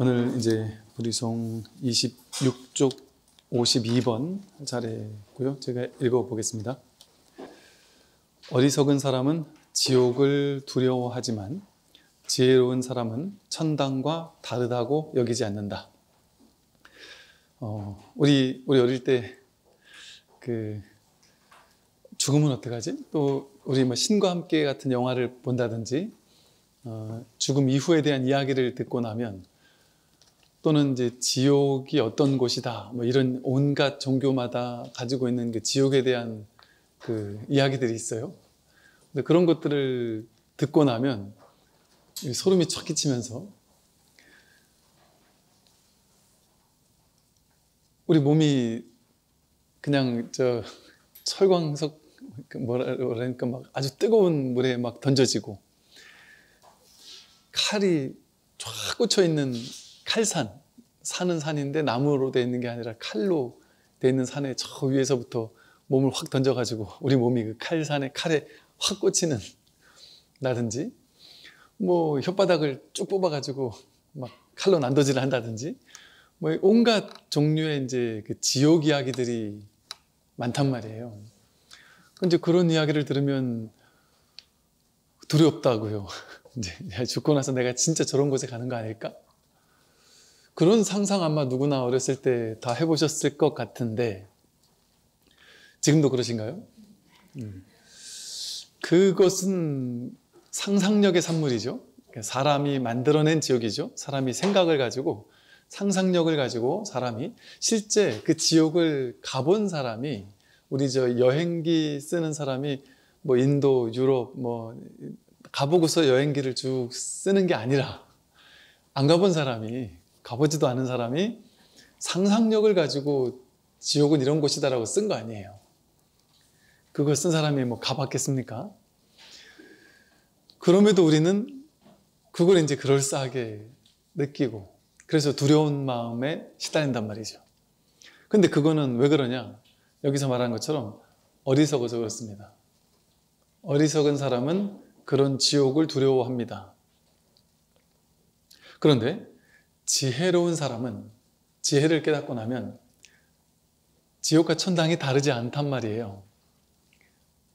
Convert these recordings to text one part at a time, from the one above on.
오늘 이제 불이송 26쪽 52번 차례고요. 제가 읽어보겠습니다. 어리석은 사람은 지옥을 두려워하지만 지혜로운 사람은 천당과 다르다고 여기지 않는다. 우리 어릴 때 죽음은 어떡하지? 또 우리 신과 함께 같은 영화를 본다든지 죽음 이후에 대한 이야기를 듣고 나면 또는 이제 지옥이 어떤 곳이다 이런 온갖 종교마다 가지고 있는 그 지옥에 대한 그 이야기들이 있어요. 근데 그런 것들을 듣고 나면 소름이 쫙 끼치면서 우리 몸이 그냥 철광석 뭐랄까 막 아주 뜨거운 물에 막 던져지고 칼이 쫙 꽂혀 있는 산은 산인데 나무로 되어 있는 게 아니라 칼로 되어 있는 산에 저 위에서부터 몸을 확 던져가지고 우리 몸이 그 칼에 확 꽂히는 라든지 혓바닥을 쭉 뽑아가지고 막 칼로 난도질을 한다든지 온갖 종류의 이제 그 지옥 이야기들이 많단 말이에요. 근데 그런 이야기를 들으면 두렵다고요. 이제 죽고 나서 내가 진짜 저런 곳에 가는 거 아닐까? 그런 상상 아마 누구나 어렸을 때 다 해보셨을 것 같은데 지금도 그러신가요? 그것은 상상력의 산물이죠. 사람이 만들어낸 지옥이죠. 사람이 생각을 가지고 상상력을 가지고 사람이 실제 그 지옥을 가본 사람이 우리 여행기 쓰는 사람이 인도, 유럽 가보고서 여행기를 쭉 쓰는 게 아니라 안 가본 사람이 가보지도 않은 사람이 상상력을 가지고 지옥은 이런 곳이다라고 쓴 거 아니에요. 그걸 쓴 사람이 가봤겠습니까? 그럼에도 우리는 그걸 이제 그럴싸하게 느끼고 그래서 두려운 마음에 시달린단 말이죠. 근데 그거는 왜 그러냐? 여기서 말하는 것처럼 어리석어서 그렇습니다. 어리석은 사람은 그런 지옥을 두려워합니다. 그런데 지혜로운 사람은 지혜를 깨닫고 나면 지옥과 천당이 다르지 않단 말이에요.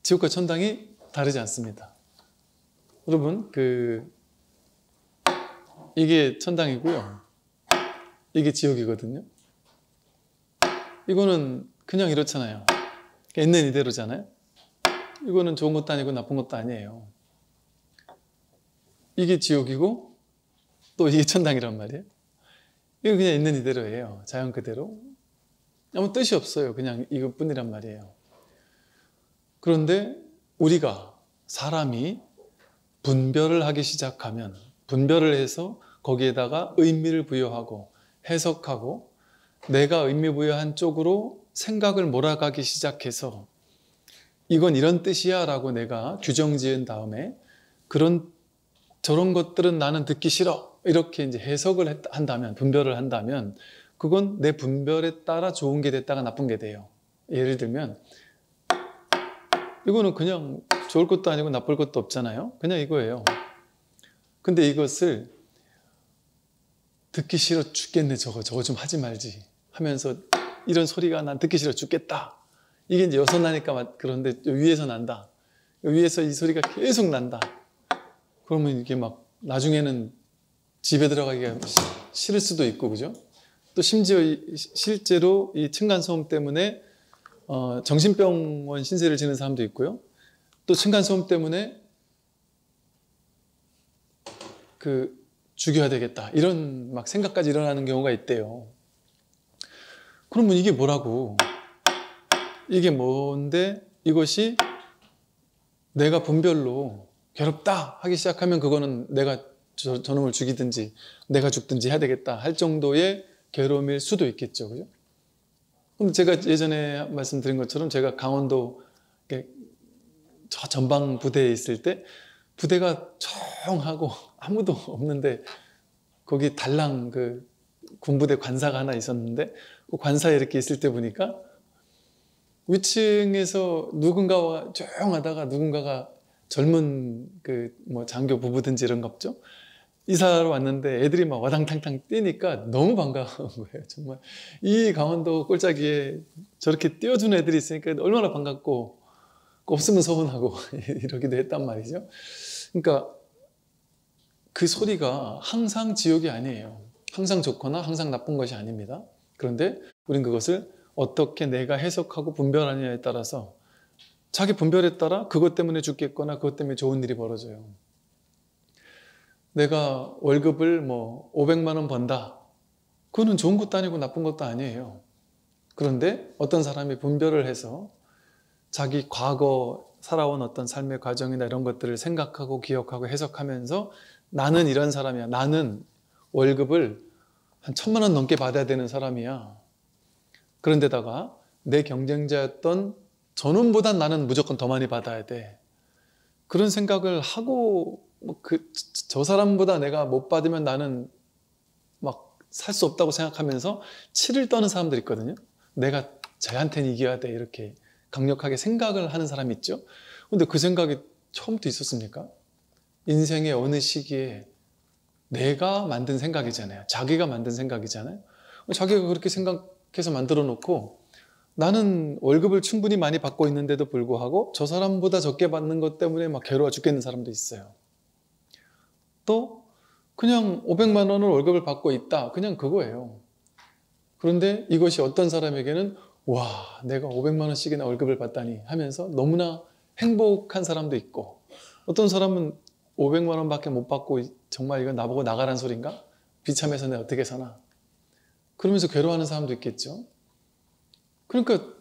지옥과 천당이 다르지 않습니다. 여러분, 이게 천당이고요. 이게 지옥이거든요. 이거는 그냥 이렇잖아요. 있는 이대로잖아요. 이거는 좋은 것도 아니고 나쁜 것도 아니에요. 이게 지옥이고 또 이게 천당이란 말이에요. 이거 그냥 있는 이대로예요. 자연 그대로. 아무 뜻이 없어요. 그냥 이것뿐이란 말이에요. 그런데 우리가 사람이 분별을 하기 시작하면 분별을 해서 거기에다가 의미를 부여하고 해석하고 내가 의미 부여한 쪽으로 생각을 몰아가기 시작해서 이건 이런 뜻이야 라고 내가 규정 지은 다음에 저런 것들은 나는 듣기 싫어 이렇게 이제 해석을 한다면 분별을 한다면 그건 내 분별에 따라 좋은 게 됐다가 나쁜 게 돼요. 예를 들면 이거는 그냥 좋을 것도 아니고 나쁠 것도 없잖아요. 그냥 이거예요. 근데 이것을 듣기 싫어 죽겠네 저거 좀 하지 말지 하면서 이런 소리가 난 듣기 싫어 죽겠다. 이게 이제 여기서 나니까 그런데 위에서 난다. 위에서 이 소리가 계속 난다. 그러면 이게 나중에는 집에 들어가기가 싫을 수도 있고, 그죠? 또 심지어 실제로 이 층간소음 때문에 정신병원 신세를 지는 사람도 있고요. 또 층간소음 때문에 죽여야 되겠다. 이런 생각까지 일어나는 경우가 있대요. 그러면 이게 뭐라고? 이게 뭔데 이것이 내가 분별로 괴롭다 하기 시작하면 그거는 내가 저놈을 죽이든지 내가 죽든지 해야 되겠다 할 정도의 괴로움일 수도 있겠죠. 그죠? 그럼 제가 예전에 말씀드린 것처럼 제가 강원도 저 전방 부대에 있을 때 부대가 조용하고 아무도 없는데 거기 달랑 군부대 관사가 하나 있었는데 그 관사에 이렇게 있을 때 보니까 위층에서 누군가와 조용하다가 누군가가 젊은 장교 부부든지 이런 거 없죠? 이사로 왔는데 애들이 막 와당탕탕 뛰니까 너무 반가운 거예요. 정말 이 강원도 꼴짜기에 저렇게 뛰어주는 애들이 있으니까 얼마나 반갑고 없으면 서운하고 이러기도 했단 말이죠. 그러니까 그 소리가 항상 지옥이 아니에요. 항상 좋거나 항상 나쁜 것이 아닙니다. 그런데 우린 그것을 어떻게 내가 해석하고 분별하느냐에 따라서 자기 분별에 따라 그것 때문에 죽겠거나 그것 때문에 좋은 일이 벌어져요. 내가 월급을 뭐 500만 원 번다. 그거는 좋은 것도 아니고 나쁜 것도 아니에요. 그런데 어떤 사람이 분별을 해서 자기 과거 살아온 어떤 삶의 과정이나 이런 것들을 생각하고 기억하고 해석하면서 나는 이런 사람이야. 나는 월급을 한 1,000만 원 넘게 받아야 되는 사람이야. 그런데다가 내 경쟁자였던 저놈보단 나는 무조건 더 많이 받아야 돼. 그런 생각을 하고 저 사람보다 내가 못 받으면 나는 막 살 수 없다고 생각하면서 치를 떠는 사람들 있거든요. 내가 쟤한테는 이겨야 돼 이렇게 강력하게 생각을 하는 사람이 있죠. 근데 그 생각이 처음부터 있었습니까? 인생의 어느 시기에 내가 만든 생각이잖아요. 자기가 만든 생각이잖아요. 자기가 그렇게 생각해서 만들어 놓고 나는 월급을 충분히 많이 받고 있는데도 불구하고 저 사람보다 적게 받는 것 때문에 막 괴로워 죽겠는 사람도 있어요. 또 그냥 500만 원을 월급을 받고 있다. 그냥 그거예요. 그런데 이것이 어떤 사람에게는 와, 내가 500만 원씩이나 월급을 받다니 하면서 너무나 행복한 사람도 있고, 어떤 사람은 500만 원밖에 못 받고 정말 이건 나보고 나가란 소린가? 비참해서 내가 어떻게 사나? 그러면서 괴로워하는 사람도 있겠죠. 그러니까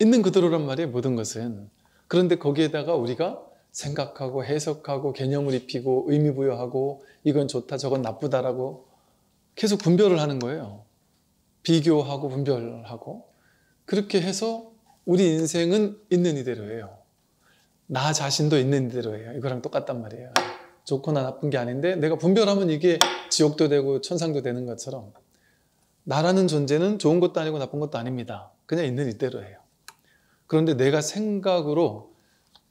있는 그대로란 말이에요, 모든 것은. 그런데 거기에다가 우리가 생각하고 해석하고 개념을 입히고 의미 부여하고 이건 좋다 저건 나쁘다라고 계속 분별을 하는 거예요. 비교하고 분별하고. 그렇게 해서 우리 인생은 있는 이대로예요. 나 자신도 있는 이대로예요. 이거랑 똑같단 말이에요. 좋거나 나쁜 게 아닌데 내가 분별하면 이게 지옥도 되고 천상도 되는 것처럼 나라는 존재는 좋은 것도 아니고 나쁜 것도 아닙니다. 그냥 있는 이대로예요. 그런데 내가 생각으로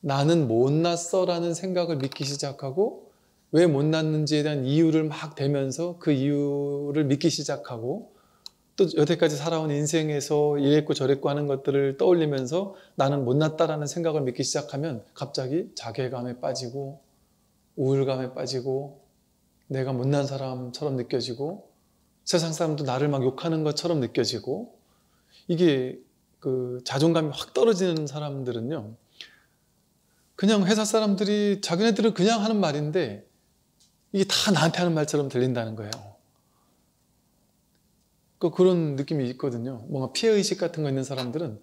나는 못났어 라는 생각을 믿기 시작하고 왜 못났는지에 대한 이유를 막 대면서 그 이유를 믿기 시작하고 또 여태까지 살아온 인생에서 이랬고 저랬고 하는 것들을 떠올리면서 나는 못났다라는 생각을 믿기 시작하면 갑자기 자괴감에 빠지고 우울감에 빠지고 내가 못난 사람처럼 느껴지고 세상 사람도 나를 막 욕하는 것처럼 느껴지고 이게 그 자존감이 확 떨어지는 사람들은요 그냥 회사 사람들이 자기네들은 그냥 하는 말인데 이게 다 나한테 하는 말처럼 들린다는 거예요. 그런 느낌이 있거든요. 뭔가 피해의식 같은 거 있는 사람들은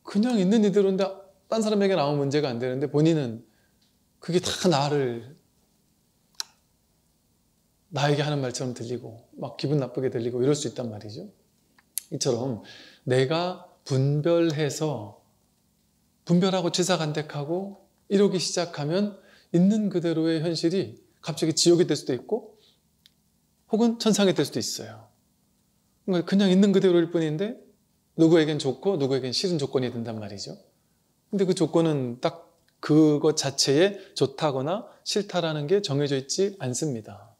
그냥 있는 이대로인데 딴 사람에게는 아무 문제가 안 되는데 본인은 그게 다 나에게 하는 말처럼 들리고 막 기분 나쁘게 들리고 이럴 수 있단 말이죠. 이처럼 내가 분별하고 취사간택하고 이러기 시작하면 있는 그대로의 현실이 갑자기 지옥이 될 수도 있고 혹은 천상이 될 수도 있어요. 그냥 있는 그대로일 뿐인데 누구에겐 좋고 누구에겐 싫은 조건이 된단 말이죠. 근데 그 조건은 딱 그것 자체에 좋다거나 싫다라는 게 정해져 있지 않습니다.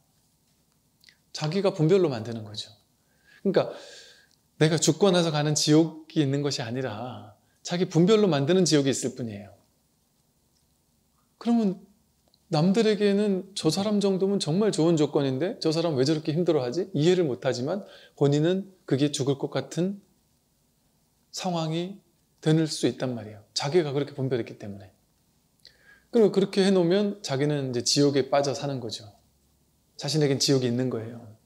자기가 분별로 만드는 거죠. 그러니까 내가 죽고 나서 가는 지옥이 있는 것이 아니라 자기 분별로 만드는 지옥이 있을 뿐이에요. 그러면 남들에게는 저 사람 정도면 정말 좋은 조건인데 저 사람 왜 저렇게 힘들어하지? 이해를 못하지만 본인은 그게 죽을 것 같은 상황이 될 수 있단 말이에요. 자기가 그렇게 분별했기 때문에. 그리고 그렇게 해놓으면 자기는 이제 지옥에 빠져 사는 거죠. 자신에겐 지옥이 있는 거예요.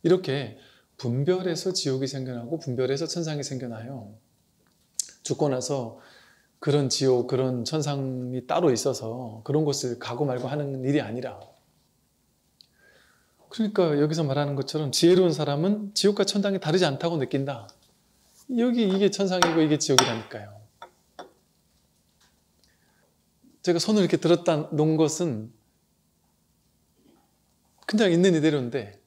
이렇게 분별해서 지옥이 생겨나고 분별해서 천상이 생겨나요. 죽고 나서 그런 지옥, 그런 천상이 따로 있어서 그런 곳을 가고 말고 하는 일이 아니라 그러니까 여기서 말하는 것처럼 지혜로운 사람은 지옥과 천당이 다르지 않다고 느낀다. 이게 천상이고 이게 지옥이라니까요. 제가 손을 이렇게 들었다 놓은 것은 그냥 있는 이대로인데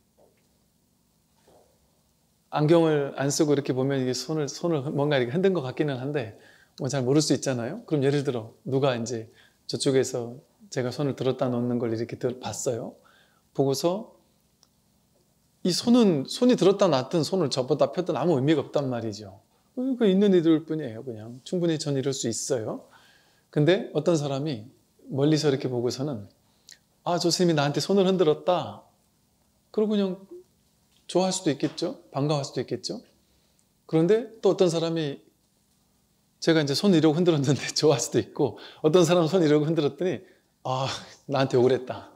안경을 안 쓰고 이렇게 보면 이게 손을 뭔가 이렇게 흔든 것 같기는 한데 뭐 잘 모를 수 있잖아요. 그럼 예를 들어 누가 이제 저쪽에서 제가 손을 들었다 놓는 걸 이렇게 봤어요. 보고서 이 손이 들었다 놨든 손을 접었다 폈든 아무 의미가 없단 말이죠. 그 있는 이들 뿐이에요. 그냥 충분히 전 이럴 수 있어요. 근데 어떤 사람이 멀리서 이렇게 보고서는 아, 저 스님이 나한테 손을 흔들었다. 그러고 그냥 좋아할 수도 있겠죠. 반가워할 수도 있겠죠. 그런데 또 어떤 사람이 제가 이제 손 이러고 흔들었는데 좋아할 수도 있고, 어떤 사람은 손 이러고 흔들었더니 아, 나한테 욕을 했다.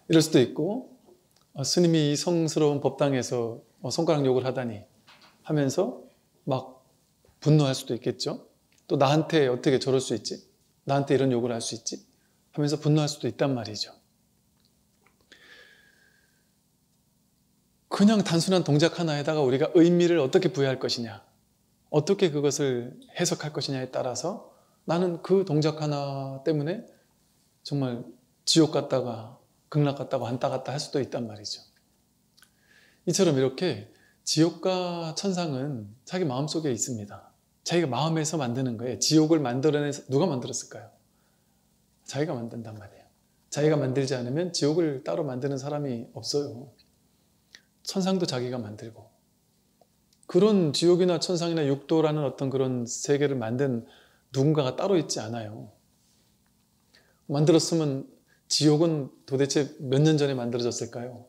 이럴 수도 있고, 스님이 이 성스러운 법당에서 손가락 욕을 하다니 하면서 막 분노할 수도 있겠죠. 또 나한테 어떻게 저럴 수 있지? 나한테 이런 욕을 할 수 있지? 하면서 분노할 수도 있단 말이죠. 그냥 단순한 동작 하나에다가 우리가 의미를 어떻게 부여할 것이냐, 어떻게 그것을 해석할 것이냐에 따라서 나는 그 동작 하나 때문에 정말 지옥 갔다가 극락 갔다가 왔다 갔다 할 수도 있단 말이죠. 이처럼 이렇게 지옥과 천상은 자기 마음속에 있습니다. 자기가 마음에서 만드는 거예요. 지옥을 만들어내서 누가 만들었을까요? 자기가 만든단 말이에요. 자기가 만들지 않으면 지옥을 따로 만드는 사람이 없어요. 천상도 자기가 만들고, 그런 지옥이나 천상이나 육도라는 어떤 그런 세계를 만든 누군가가 따로 있지 않아요. 만들었으면 지옥은 도대체 몇 년 전에 만들어졌을까요?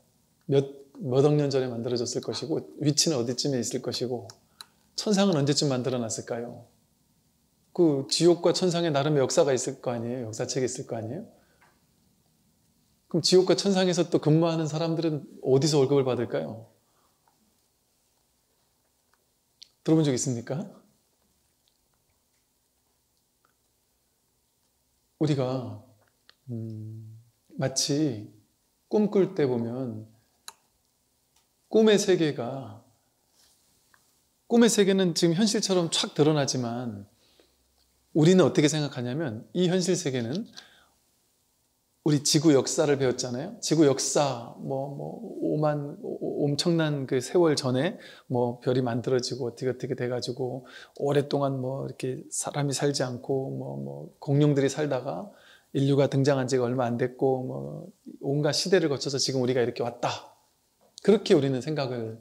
몇 억 년 전에 만들어졌을 것이고, 위치는 어디쯤에 있을 것이고, 천상은 언제쯤 만들어놨을까요? 그 지옥과 천상에 나름의 역사가 있을 거 아니에요? 역사책이 있을 거 아니에요? 그럼 지옥과 천상에서 또 근무하는 사람들은 어디서 월급을 받을까요? 들어본 적 있습니까? 우리가 마치 꿈꿀 때 보면 꿈의 세계는 지금 현실처럼 촥 드러나지만 우리는 어떻게 생각하냐면, 이 현실 세계는 우리 지구 역사를 배웠잖아요. 지구 역사, 엄청난 그 세월 전에 별이 만들어지고 어떻게 돼가지고 오랫동안 이렇게 사람이 살지 않고 공룡들이 살다가 인류가 등장한 지가 얼마 안 됐고 온갖 시대를 거쳐서 지금 우리가 이렇게 왔다. 그렇게 우리는 생각을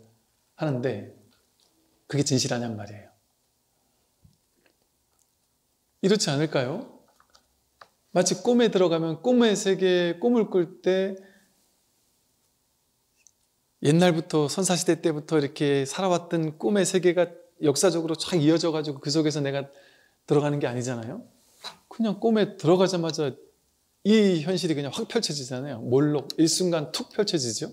하는데 그게 진실하냔 말이에요. 이렇지 않을까요? 마치 꿈에 들어가면 꿈의 세계에 꿈을 꿀 때 옛날부터 선사시대 때부터 이렇게 살아왔던 꿈의 세계가 역사적으로 쫙 이어져 가지고 그 속에서 내가 들어가는 게 아니잖아요. 그냥 꿈에 들어가자마자 이 현실이 그냥 확 펼쳐지잖아요. 몰록 일순간 툭 펼쳐지죠.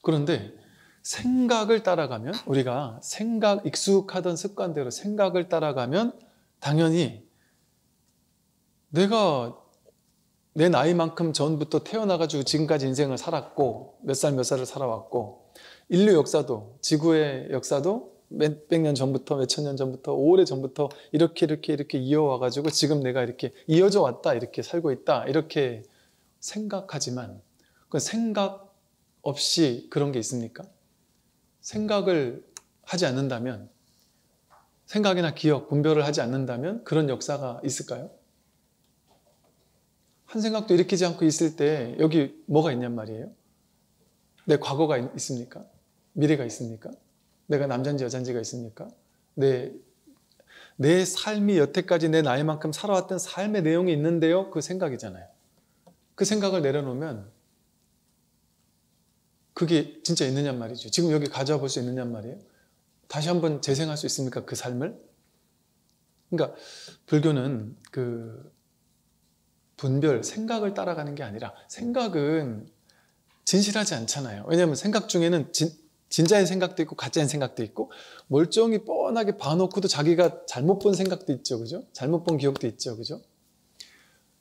그런데 생각을 따라가면, 우리가 익숙하던 습관대로 생각을 따라가면 당연히 내가 내 나이만큼 전부터 태어나가지고 지금까지 인생을 살았고 몇 살을 살아왔고, 인류 역사도, 지구의 역사도 몇백 년 전부터, 몇천 년 전부터, 오래 전부터 이렇게 이어와가지고 지금 내가 이렇게 이어져 왔다, 이렇게 살고 있다, 이렇게 생각하지만 그 생각 없이 그런 게 있습니까? 생각을 하지 않는다면, 생각이나 기억, 분별을 하지 않는다면 그런 역사가 있을까요? 한 생각도 일으키지 않고 있을 때 여기 뭐가 있냔 말이에요? 내 과거가 있습니까? 미래가 있습니까? 내가 남잔지 여잔지가 있습니까? 내 삶이 여태까지 내 나이만큼 살아왔던 삶의 내용이 있는데요, 그 생각이잖아요. 그 생각을 내려놓으면 그게 진짜 있느냔 말이죠. 지금 여기 가져와 볼 수 있느냔 말이에요. 다시 한번 재생할 수 있습니까? 그 삶을? 그러니까 불교는 그 분별, 생각을 따라가는 게 아니라, 생각은 진실하지 않잖아요. 왜냐하면 생각 중에는 진짜인 생각도 있고 가짜인 생각도 있고, 멀쩡히 뻔하게 봐놓고도 자기가 잘못 본 생각도 있죠. 그죠? 잘못 본 기억도 있죠. 그죠?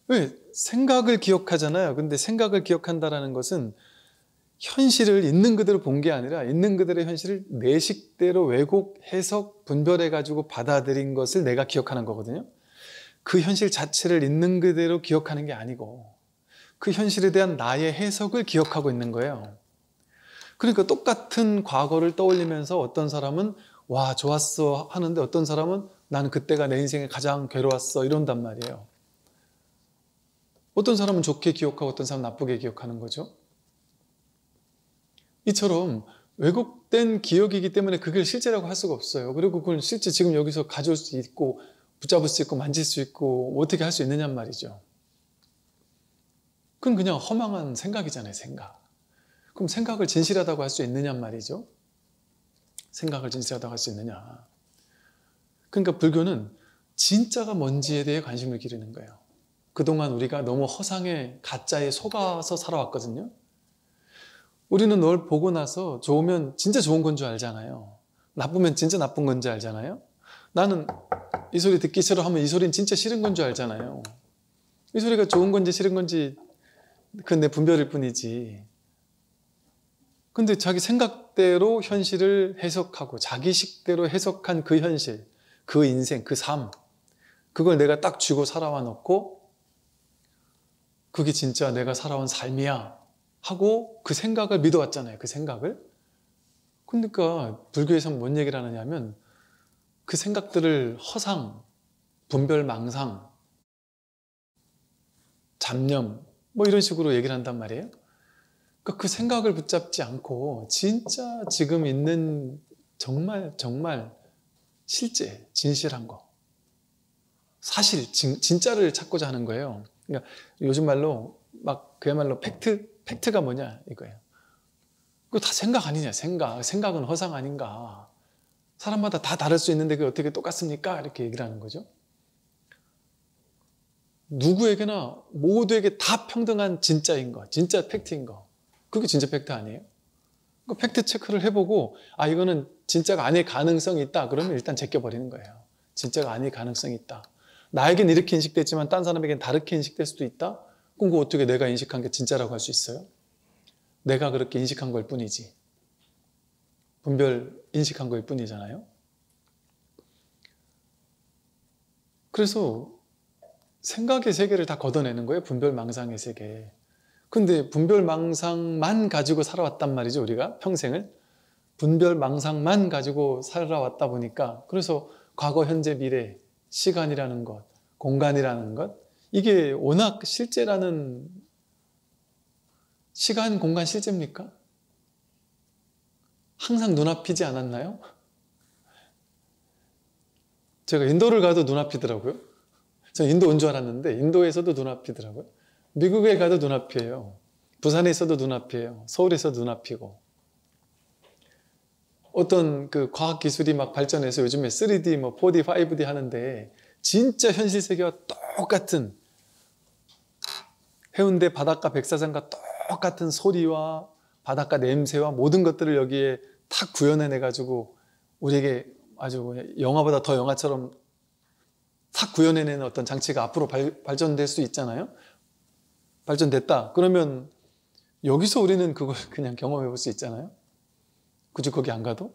왜? 생각을 기억하잖아요. 근데 생각을 기억한다는 것은 현실을 있는 그대로 본 게 아니라 있는 그대로의 현실을 내 식대로 왜곡, 해석, 분별해가지고 받아들인 것을 내가 기억하는 거거든요. 그 현실 자체를 있는 그대로 기억하는 게 아니고 그 현실에 대한 나의 해석을 기억하고 있는 거예요. 그러니까 똑같은 과거를 떠올리면서 어떤 사람은 와 좋았어 하는데, 어떤 사람은 나는 그때가 내 인생에 가장 괴로웠어. 이런단 말이에요. 어떤 사람은 좋게 기억하고 어떤 사람은 나쁘게 기억하는 거죠. 이처럼 왜곡된 기억이기 때문에 그걸 실제라고 할 수가 없어요. 그리고 그걸 실제 지금 여기서 가져올 수 있고 붙잡을 수 있고 만질 수 있고 어떻게 할 수 있느냔 말이죠. 그건 그냥 허망한 생각이잖아요. 생각. 그럼 생각을 진실하다고 할 수 있느냔 말이죠. 생각을 진실하다고 할 수 있느냐. 그러니까 불교는 진짜가 뭔지에 대해 관심을 기르는 거예요. 그동안 우리가 너무 허상에 가짜에 속아서 살아왔거든요. 우리는 널 보고 나서 좋으면 진짜 좋은 건 줄 알잖아요. 나쁘면 진짜 나쁜 건 줄 알잖아요. 나는 이 소리 듣기 싫어 하면 이 소리는 진짜 싫은 건 줄 알잖아요. 이 소리가 좋은 건지 싫은 건지 그건 내 분별일 뿐이지. 근데 자기 생각대로 현실을 해석하고 자기식대로 해석한 그 현실, 그 인생, 그 삶, 그걸 내가 딱 쥐고 살아와 놓고 그게 진짜 내가 살아온 삶이야 하고 그 생각을 믿어왔잖아요. 그 생각을. 그러니까 불교에서는 뭔 얘기를 하느냐면 그 생각들을 허상, 분별망상, 잡념 뭐 이런 식으로 얘기를 한단 말이에요. 그러니까 그 생각을 붙잡지 않고 진짜 지금 있는 정말 실제 진실한 거 사실 진짜를 찾고자 하는 거예요. 그러니까 요즘 말로 막 그야말로 팩트가 뭐냐 이거예요. 그거 다 생각 아니냐. 생각은 허상 아닌가. 사람마다 다 다를 수 있는데 그게 어떻게 똑같습니까? 이렇게 얘기를 하는 거죠. 누구에게나 모두에게 다 평등한 진짜인 거, 진짜 팩트인 거. 그게 진짜 팩트 아니에요? 그 팩트 체크를 해보고 아 이거는 진짜가 아닐 가능성이 있다. 그러면 일단 제껴버리는 거예요. 진짜가 아닐 가능성이 있다. 나에겐 이렇게 인식됐지만 딴 사람에겐 다르게 인식될 수도 있다? 그럼 그거 어떻게 내가 인식한 게 진짜라고 할 수 있어요? 내가 그렇게 인식한 걸 뿐이지. 분별 인식한 걸 뿐이잖아요. 그래서 생각의 세계를 다 걷어내는 거예요. 분별망상의 세계. 근데 분별망상만 가지고 살아왔단 말이죠. 우리가 평생을. 분별망상만 가지고 살아왔다 보니까 그래서 과거, 현재, 미래, 시간이라는 것, 공간이라는 것 이게 워낙 실제라는 시간, 공간 실제입니까? 항상 눈앞이지 않았나요? 제가 인도를 가도 눈앞이더라고요. 저 인도 온 줄 알았는데 인도에서도 눈앞이더라고요. 미국에 가도 눈앞이에요. 부산에 있어도 눈앞이에요. 서울에 있어도 눈앞이고. 어떤 그 과학기술이 막 발전해서 요즘에 3D, 뭐 4D, 5D 하는데 진짜 현실 세계와 똑같은 해운대 바닷가 백사장과 똑같은 소리와 바닷가 냄새와 모든 것들을 여기에 탁 구현해내가지고 우리에게 아주 영화보다 더 영화처럼 탁 구현해내는 어떤 장치가 앞으로 발전될 수 있잖아요. 발전됐다. 그러면 여기서 우리는 그걸 그냥 경험해 볼 수 있잖아요. 굳이 거기 안 가도.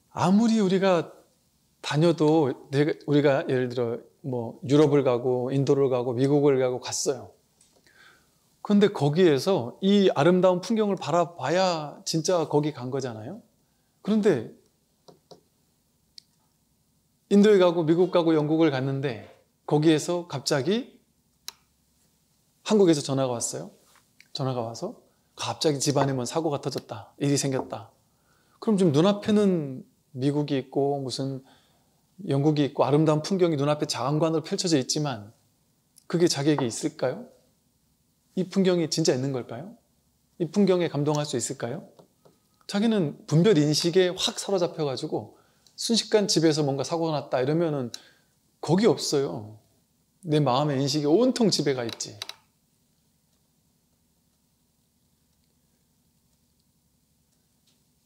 아무리 우리가 다녀도 우리가 예를 들어 뭐 유럽을 가고 인도를 가고 미국을 가고 갔어요. 그런데 거기에서 이 아름다운 풍경을 바라봐야 진짜 거기 간 거잖아요. 그런데 인도에 가고 미국 가고 영국을 갔는데 거기에서 갑자기 한국에서 전화가 왔어요. 전화가 와서 갑자기 집안에 뭔 사고가 터졌다. 일이 생겼다. 그럼 지금 눈앞에는 미국이 있고 무슨 영국이 있고 아름다운 풍경이 눈앞에 자강관으로 펼쳐져 있지만 그게 자기에게 있을까요? 이 풍경이 진짜 있는 걸까요? 이 풍경에 감동할 수 있을까요? 자기는 분별 인식에 확 사로잡혀가지고 순식간 집에서 뭔가 사고가 났다 이러면은 거기 없어요. 내 마음의 인식이 온통 집에 가 있지.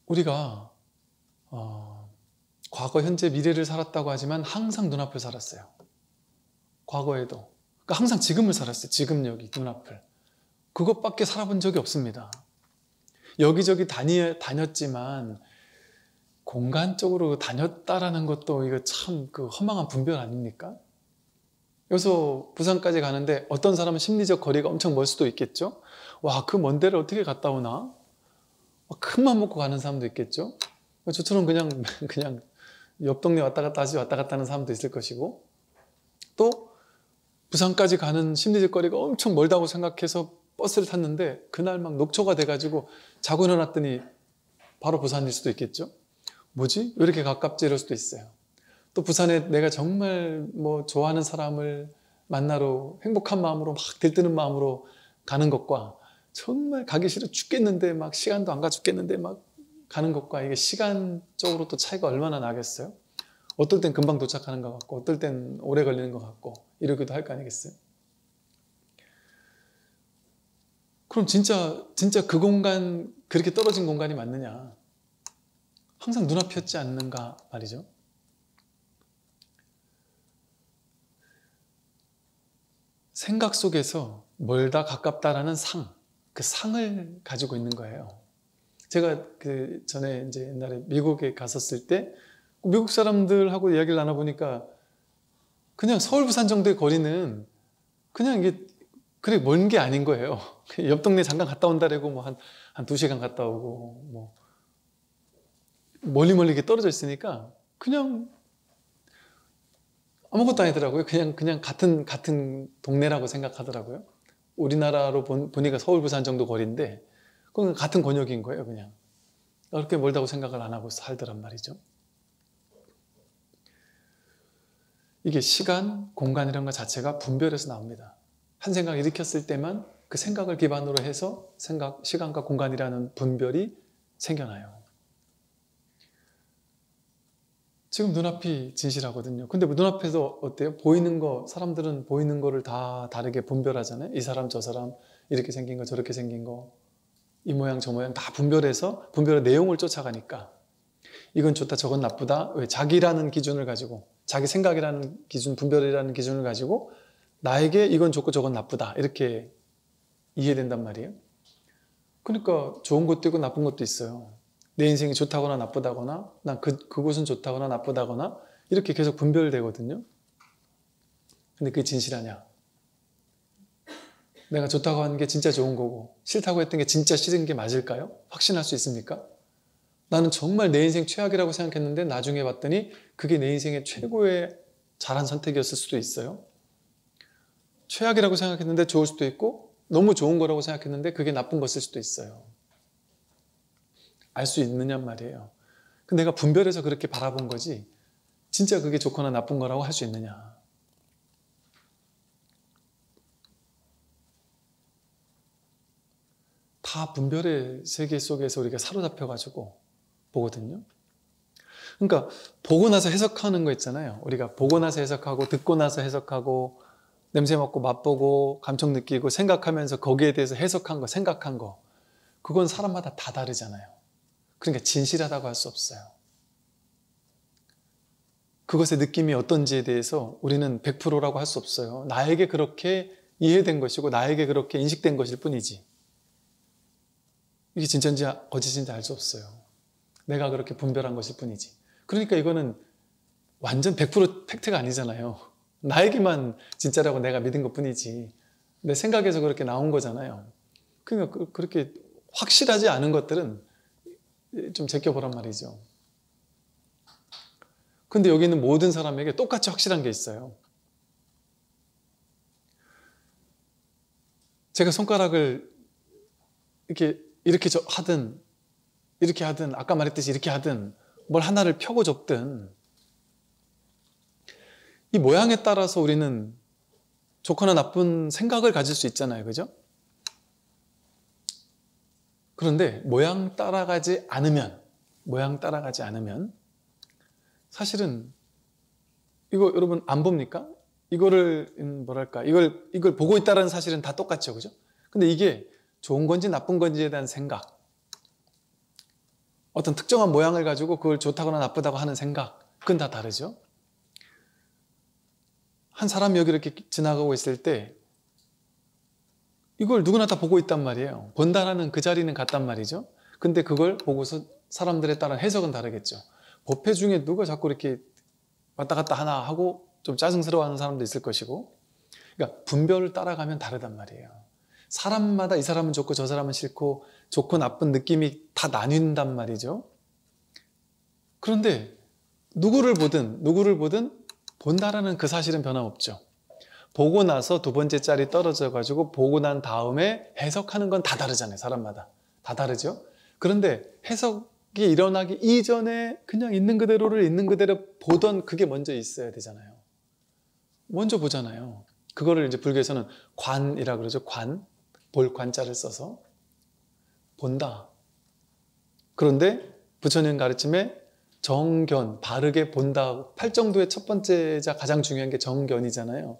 우리가 과거, 현재, 미래를 살았다고 하지만 항상 눈앞을 살았어요. 과거에도. 그러니까 항상 지금을 살았어요. 지금 여기 눈앞을. 그것밖에 살아본 적이 없습니다. 여기저기 다녔지만 공간적으로 다녔다라는 것도 이거 참 그 허망한 분별 아닙니까? 여기서 부산까지 가는데 어떤 사람은 심리적 거리가 엄청 멀 수도 있겠죠? 와, 그 먼 데를 어떻게 갔다 오나? 큰 맘 먹고 가는 사람도 있겠죠? 저처럼 그냥 옆 동네 왔다 갔다 하지 왔다 갔다 하는 사람도 있을 것이고, 또 부산까지 가는 심리적 거리가 엄청 멀다고 생각해서 버스를 탔는데 그날 막 녹초가 돼가지고 자고 일어났더니 바로 부산일 수도 있겠죠. 뭐지? 왜 이렇게 가깝지? 이럴 수도 있어요. 또 부산에 내가 정말 뭐 좋아하는 사람을 만나러 행복한 마음으로 막 들뜨는 마음으로 가는 것과, 정말 가기 싫어 죽겠는데 막 시간도 안 가 죽겠는데 막 가는 것과, 이게 시간적으로 또 차이가 얼마나 나겠어요? 어떨 땐 금방 도착하는 것 같고 어떨 땐 오래 걸리는 것 같고 이러기도 할 거 아니겠어요? 그럼 진짜 그 공간, 그렇게 떨어진 공간이 맞느냐? 항상 눈앞이었지 않는가 말이죠. 생각 속에서 멀다 가깝다라는 그 상을 가지고 있는 거예요. 제가 그 전에 이제 옛날에 미국에 갔었을 때 미국 사람들하고 이야기를 나눠보니까 그냥 서울 부산 정도의 거리는 그냥 이게 그래 먼 게 아닌 거예요. 옆 동네 잠깐 갔다 온다라고 뭐 한 2시간 갔다 오고 뭐 멀리 이게 떨어져 있으니까 그냥 아무것도 아니더라고요. 그냥 같은 동네라고 생각하더라고요. 우리나라로 보니까 서울 부산 정도 거리인데 그건 같은 권역인 거예요. 그냥 그렇게 멀다고 생각을 안 하고 살더란 말이죠. 이게 시간, 공간 이런 것 자체가 분별에서 나옵니다. 한 생각을 일으켰을 때만 그 생각을 기반으로 해서 시간과 공간이라는 분별이 생겨나요. 지금 눈앞이 진실하거든요. 근데 눈앞에서 어때요? 보이는 거, 사람들은 보이는 거를 다 다르게 분별하잖아요. 이 사람, 저 사람, 이렇게 생긴 거, 저렇게 생긴 거, 이 모양, 저 모양 다 분별해서 분별의 내용을 쫓아가니까 이건 좋다, 저건 나쁘다. 왜? 자기라는 기준을 가지고, 자기 생각이라는 기준, 분별이라는 기준을 가지고 나에게 이건 좋고 저건 나쁘다 이렇게 이해된단 말이에요. 그러니까 좋은 것도 있고 나쁜 것도 있어요. 내 인생이 좋다거나 나쁘다거나, 난 그곳은 좋다거나 나쁘다거나 이렇게 계속 분별되거든요. 근데 그게 진실하냐? 내가 좋다고 하는 게 진짜 좋은 거고 싫다고 했던 게 진짜 싫은 게 맞을까요? 확신할 수 있습니까? 나는 정말 내 인생 최악이라고 생각했는데 나중에 봤더니 그게 내 인생의 최고의 잘한 선택이었을 수도 있어요. 최악이라고 생각했는데 좋을 수도 있고 너무 좋은 거라고 생각했는데 그게 나쁜 것일 수도 있어요. 알 수 있느냔 말이에요. 내가 분별해서 그렇게 바라본 거지 진짜 그게 좋거나 나쁜 거라고 할 수 있느냐. 다 분별의 세계 속에서 우리가 사로잡혀가지고 보거든요. 그러니까 보고 나서 해석하는 거 있잖아요. 우리가 보고 나서 해석하고 듣고 나서 해석하고 냄새 맡고 맛보고 감정 느끼고 생각하면서 거기에 대해서 해석한 거, 생각한 거, 그건 사람마다 다 다르잖아요. 그러니까 진실하다고 할 수 없어요. 그것의 느낌이 어떤지에 대해서 우리는 100%라고 할 수 없어요. 나에게 그렇게 이해된 것이고 나에게 그렇게 인식된 것일 뿐이지 이게 진짜인지 거짓인지 알 수 없어요. 내가 그렇게 분별한 것일 뿐이지. 그러니까 이거는 완전 100% 팩트가 아니잖아요. 나에게만 진짜라고 내가 믿은 것 뿐이지 내 생각에서 그렇게 나온 거잖아요. 그러니까 그렇게 확실하지 않은 것들은 좀 제껴보란 말이죠. 근데 여기 있는 모든 사람에게 똑같이 확실한 게 있어요. 제가 손가락을 이렇게 하든 이렇게 하든 아까 말했듯이 이렇게 하든 뭘 하나를 펴고 접든 이 모양에 따라서 우리는 좋거나 나쁜 생각을 가질 수 있잖아요. 그죠? 그런데 모양 따라가지 않으면 사실은 이거 여러분 안 봅니까? 이거를 이걸 보고 있다는 사실은 다 똑같죠. 그죠? 근데 이게 좋은 건지 나쁜 건지에 대한 생각, 어떤 특정한 모양을 가지고 그걸 좋다거나 나쁘다고 하는 생각, 그건 다 다르죠. 한 사람이 여기 이렇게 지나가고 있을 때 이걸 누구나 다 보고 있단 말이에요. 본다라는 그 자리는 같단 말이죠. 근데 그걸 보고서 사람들에 따른 해석은 다르겠죠. 법회 중에 누가 자꾸 이렇게 왔다 갔다 하나 하고 좀 짜증스러워하는 사람도 있을 것이고, 그러니까 분별을 따라가면 다르단 말이에요. 사람마다 이 사람은 좋고 저 사람은 싫고 좋고 나쁜 느낌이 다 나뉜단 말이죠. 그런데 누구를 보든 본다라는 그 사실은 변함없죠. 보고 나서 두 번째 짤이 떨어져 가지고 보고 난 다음에 해석하는 건 다 다르잖아요. 사람마다 다 다르죠. 그런데 해석이 일어나기 이전에 그냥 있는 그대로를 있는 그대로 보던 그게 먼저 있어야 되잖아요. 먼저 보잖아요. 그거를 이제 불교에서는 관이라 그러죠. 관, 볼 관자를 써서 본다. 그런데 부처님 가르침에 정견, 바르게 본다. 팔정도의 첫 번째자 가장 중요한 게 정견이잖아요.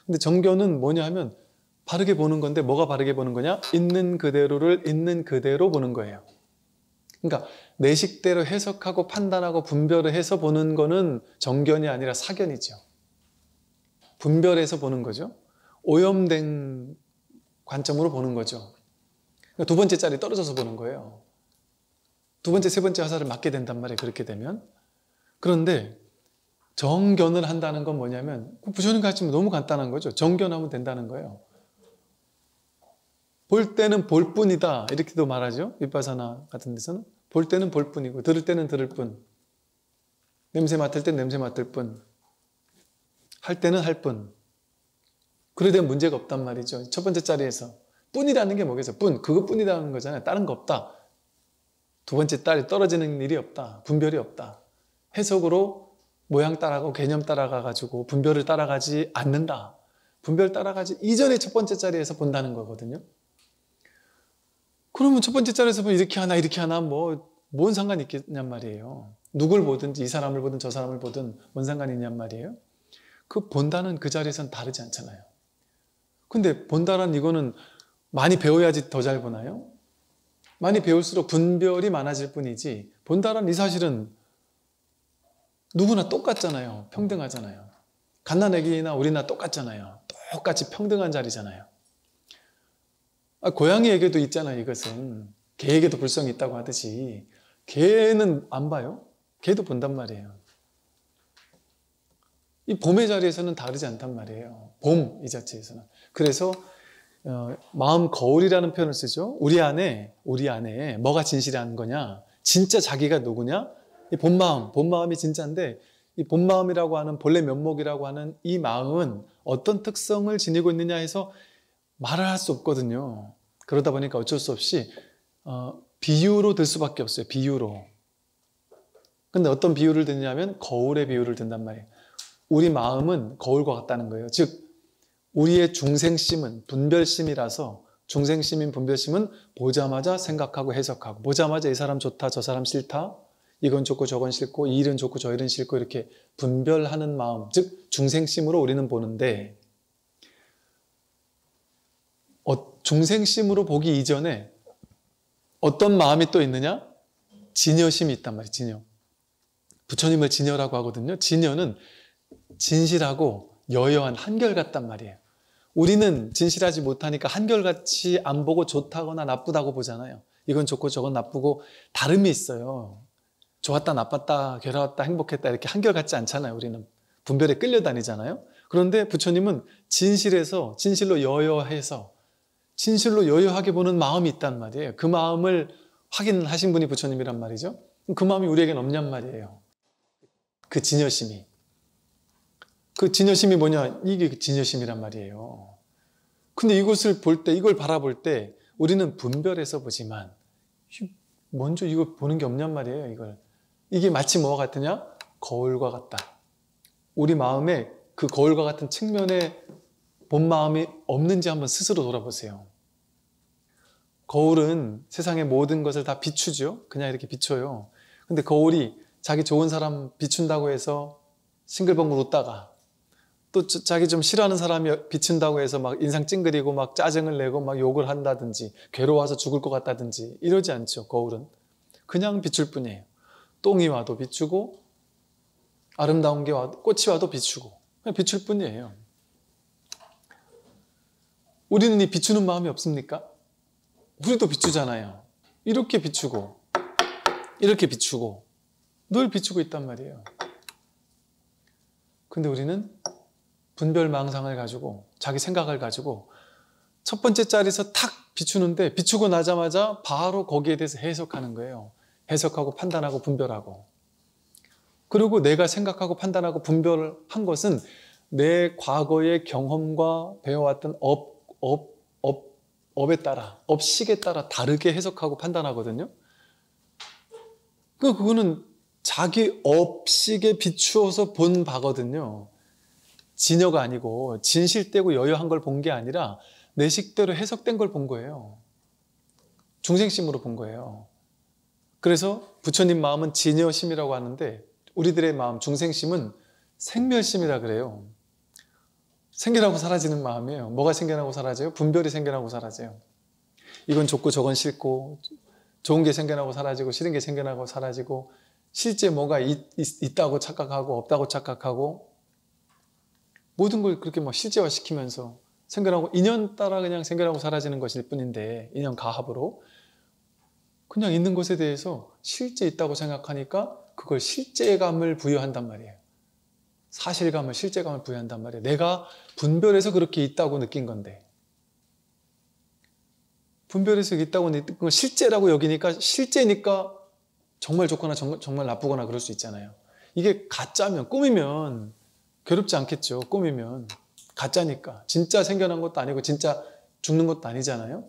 근데 정견은 뭐냐 하면 바르게 보는 건데 뭐가 바르게 보는 거냐? 있는 그대로를 있는 그대로 보는 거예요. 그러니까 내 식대로 해석하고 판단하고 분별을 해서 보는 거는 정견이 아니라 사견이죠. 분별해서 보는 거죠. 오염된 관점으로 보는 거죠. 그러니까 두 번째 짤이 떨어져서 보는 거예요. 두 번째, 세 번째 화살을 맞게 된단 말이에요. 그렇게 되면. 그런데 정견을 한다는 건 뭐냐면 부처님 가르치면 너무 간단한 거죠. 정견하면 된다는 거예요. 볼 때는 볼 뿐이다 이렇게도 말하죠. 윗바사나 같은 데서는 볼 때는 볼 뿐이고 들을 때는 들을 뿐, 냄새 맡을 땐 냄새 맡을 뿐, 할 때는 할 뿐. 그래 되면 문제가 없단 말이죠. 첫 번째 자리에서 뿐이라는 게 뭐겠어요? 뿐, 그것뿐이라는 거잖아요. 다른 거 없다. 두 번째 딸이 떨어지는 일이 없다. 분별이 없다. 해석으로 모양 따라가고 개념 따라가가지고 분별을 따라가지 않는다. 분별 따라가지 이전에 첫 번째 자리에서 본다는 거거든요. 그러면 첫 번째 자리에서 보면 이렇게 하나 이렇게 하나 뭔 상관이 있겠냔 말이에요. 누굴 보든지 이 사람을 보든 저 사람을 보든 뭔 상관이 있냔 말이에요. 그 본다는 그 자리에서는 다르지 않잖아요. 근데 본다는 이거는 많이 배워야지 더 잘 보나요? 많이 배울수록 분별이 많아질 뿐이지 본다는 이 사실은 누구나 똑같잖아요. 평등하잖아요. 갓난아기나 우리나 똑같잖아요. 똑같이 평등한 자리잖아요. 고양이에게도 있잖아요. 이것은 개에게도 불성이 있다고 하듯이 개는 안 봐요. 개도 본단 말이에요. 이 봄의 자리에서는 다르지 않단 말이에요. 봄 이 자체에서는. 그래서 마음 거울이라는 표현을 쓰죠. 우리 안에 뭐가 진실한 거냐? 진짜 자기가 누구냐? 이 본마음이 진짜인데 이 본마음이라고 하는 본래 면목이라고 하는 이 마음은 어떤 특성을 지니고 있느냐 해서 말을 할 수 없거든요. 그러다 보니까 어쩔 수 없이 비유로 들 수밖에 없어요. 비유로. 근데 어떤 비유를 드냐면 거울의 비유를 든단 말이에요. 우리 마음은 거울과 같다는 거예요. 즉 우리의 중생심은 분별심이라서 중생심인 분별심은 보자마자 생각하고 해석하고 보자마자 이 사람 좋다 저 사람 싫다 이건 좋고 저건 싫고 이 일은 좋고 저 일은 싫고 이렇게 분별하는 마음 즉 중생심으로 우리는 보는데 중생심으로 보기 이전에 어떤 마음이 또 있느냐? 진여심이 있단 말이에요. 진여. 부처님을 진여라고 하거든요. 진여는 진실하고 여여한 한결같단 말이에요. 우리는 진실하지 못하니까 한결같이 안 보고 좋다거나 나쁘다고 보잖아요. 이건 좋고 저건 나쁘고 다름이 있어요. 좋았다 나빴다 괴로웠다 행복했다 이렇게 한결같지 않잖아요. 우리는 분별에 끌려다니잖아요. 그런데 부처님은 진실로 여여해서 진실로 여여하게 보는 마음이 있단 말이에요. 그 마음을 확인하신 분이 부처님이란 말이죠. 그 마음이 우리에겐 없냔 말이에요. 그 진여심이. 그 진여심이 뭐냐? 이게 그 진여심이란 말이에요. 근데 이것을 볼 때, 이걸 바라볼 때 우리는 분별해서 보지만 먼저 이거 보는 게 없냔 말이에요. 이게 마치 뭐와 같으냐? 거울과 같다. 우리 마음에 그 거울과 같은 측면에 본 마음이 없는지 한번 스스로 돌아보세요. 거울은 세상의 모든 것을 다 비추죠. 그냥 이렇게 비춰요. 근데 거울이 자기 좋은 사람 비춘다고 해서 싱글벙글 웃다가 또 자기 좀 싫어하는 사람이 비춘다고 해서 막 인상 찡그리고 막 짜증을 내고 막 욕을 한다든지 괴로워서 죽을 것 같다든지 이러지 않죠. 거울은 그냥 비출 뿐이에요. 똥이 와도 비추고 아름다운 게 와도 꽃이 와도 비추고 그냥 비출 뿐이에요. 우리는 이 비추는 마음이 없습니까? 우리도 비추잖아요. 이렇게 비추고 이렇게 비추고 늘 비추고 있단 말이에요. 근데 우리는 분별망상을 가지고 자기 생각을 가지고 첫 번째 자리에서 탁 비추는데 비추고 나자마자 바로 거기에 대해서 해석하는 거예요. 해석하고 판단하고 분별하고 그리고 내가 생각하고 판단하고 분별한 것은 내 과거의 경험과 배워왔던 업에 따라, 업식에 따라 다르게 해석하고 판단하거든요. 그거는 자기 업식에 비추어서 본 바거든요. 진여가 아니고 진실되고 여여한 걸 본 게 아니라 내 식대로 해석된 걸 본 거예요. 중생심으로 본 거예요. 그래서 부처님 마음은 진여심이라고 하는데 우리들의 마음, 중생심은 생멸심이라 그래요. 생겨나고 사라지는 마음이에요. 뭐가 생겨나고 사라져요? 분별이 생겨나고 사라져요. 이건 좋고 저건 싫고, 좋은 게 생겨나고 사라지고 싫은 게 생겨나고 사라지고, 실제 뭐가 있다고 착각하고 없다고 착각하고, 모든 걸 그렇게 막 실제화시키면서 생겨나고, 인연 따라 그냥 생겨나고 사라지는 것일 뿐인데, 인연 가합으로 그냥 있는 것에 대해서 실제 있다고 생각하니까 그걸 실제감을 부여한단 말이에요. 사실감을, 실제감을 부여한단 말이에요. 내가 분별해서 그렇게 있다고 느낀 건데, 분별해서 있다고 느낀 건 실제라고 여기니까, 실제니까 정말 좋거나 정말 나쁘거나 그럴 수 있잖아요. 이게 가짜면, 꿈이면 괴롭지 않겠죠. 꿈이면 가짜니까. 진짜 생겨난 것도 아니고 진짜 죽는 것도 아니잖아요.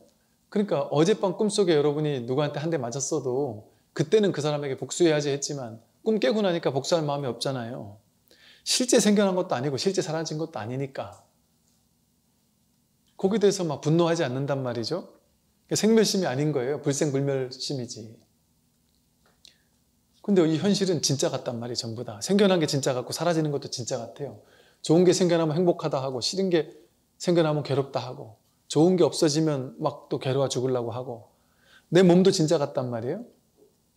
그러니까 어젯밤 꿈속에 여러분이 누구한테 한 대 맞았어도 그때는 그 사람에게 복수해야지 했지만 꿈 깨고 나니까 복수할 마음이 없잖아요. 실제 생겨난 것도 아니고 실제 사라진 것도 아니니까 거기에 대해서 막 분노하지 않는단 말이죠. 생멸심이 아닌 거예요. 불생불멸심이지. 근데 이 현실은 진짜 같단 말이에요. 전부 다 생겨난 게 진짜 같고 사라지는 것도 진짜 같아요. 좋은 게 생겨나면 행복하다 하고, 싫은 게 생겨나면 괴롭다 하고, 좋은 게 없어지면 막 또 괴로워 죽으려고 하고, 내 몸도 진짜 같단 말이에요.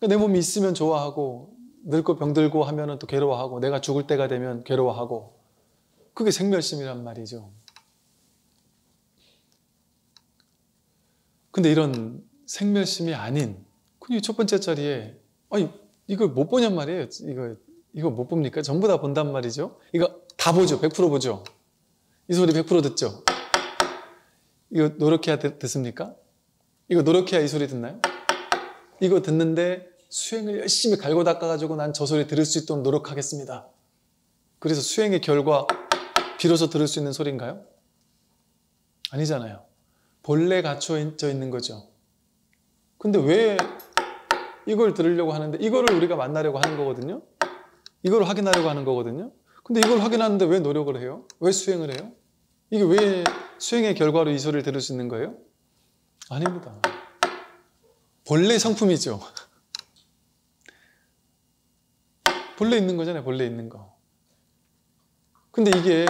내 몸이 있으면 좋아하고, 늙고 병들고 하면은 또 괴로워하고, 내가 죽을 때가 되면 괴로워하고, 그게 생멸심이란 말이죠. 근데 이런 생멸심이 아닌, 그 첫 번째 자리에, 아니, 이걸 못 보냔 말이에요. 이거 못 봅니까? 전부 다 본단 말이죠. 이거 다 보죠. 100% 보죠. 이 소리 100% 듣죠. 이거 노력해야 듣습니까? 이거 노력해야 이 소리 듣나요? 이거 듣는데 수행을 열심히 갈고 닦아가지고 난 저 소리 들을 수 있도록 노력하겠습니다. 그래서 수행의 결과 비로소 들을 수 있는 소리인가요? 아니잖아요. 본래 갖춰져 있는 거죠. 근데 왜 이걸 들으려고 하는데, 이거를 우리가 만나려고 하는 거거든요. 이걸 확인하려고 하는 거거든요. 근데 이걸 확인하는데 왜 노력을 해요? 왜 수행을 해요? 이게 왜 수행의 결과로 이 소리를 들을 수 있는 거예요? 아닙니다. 본래 성품이죠. 본래 있는 거잖아요. 본래 있는 거. 근데 이게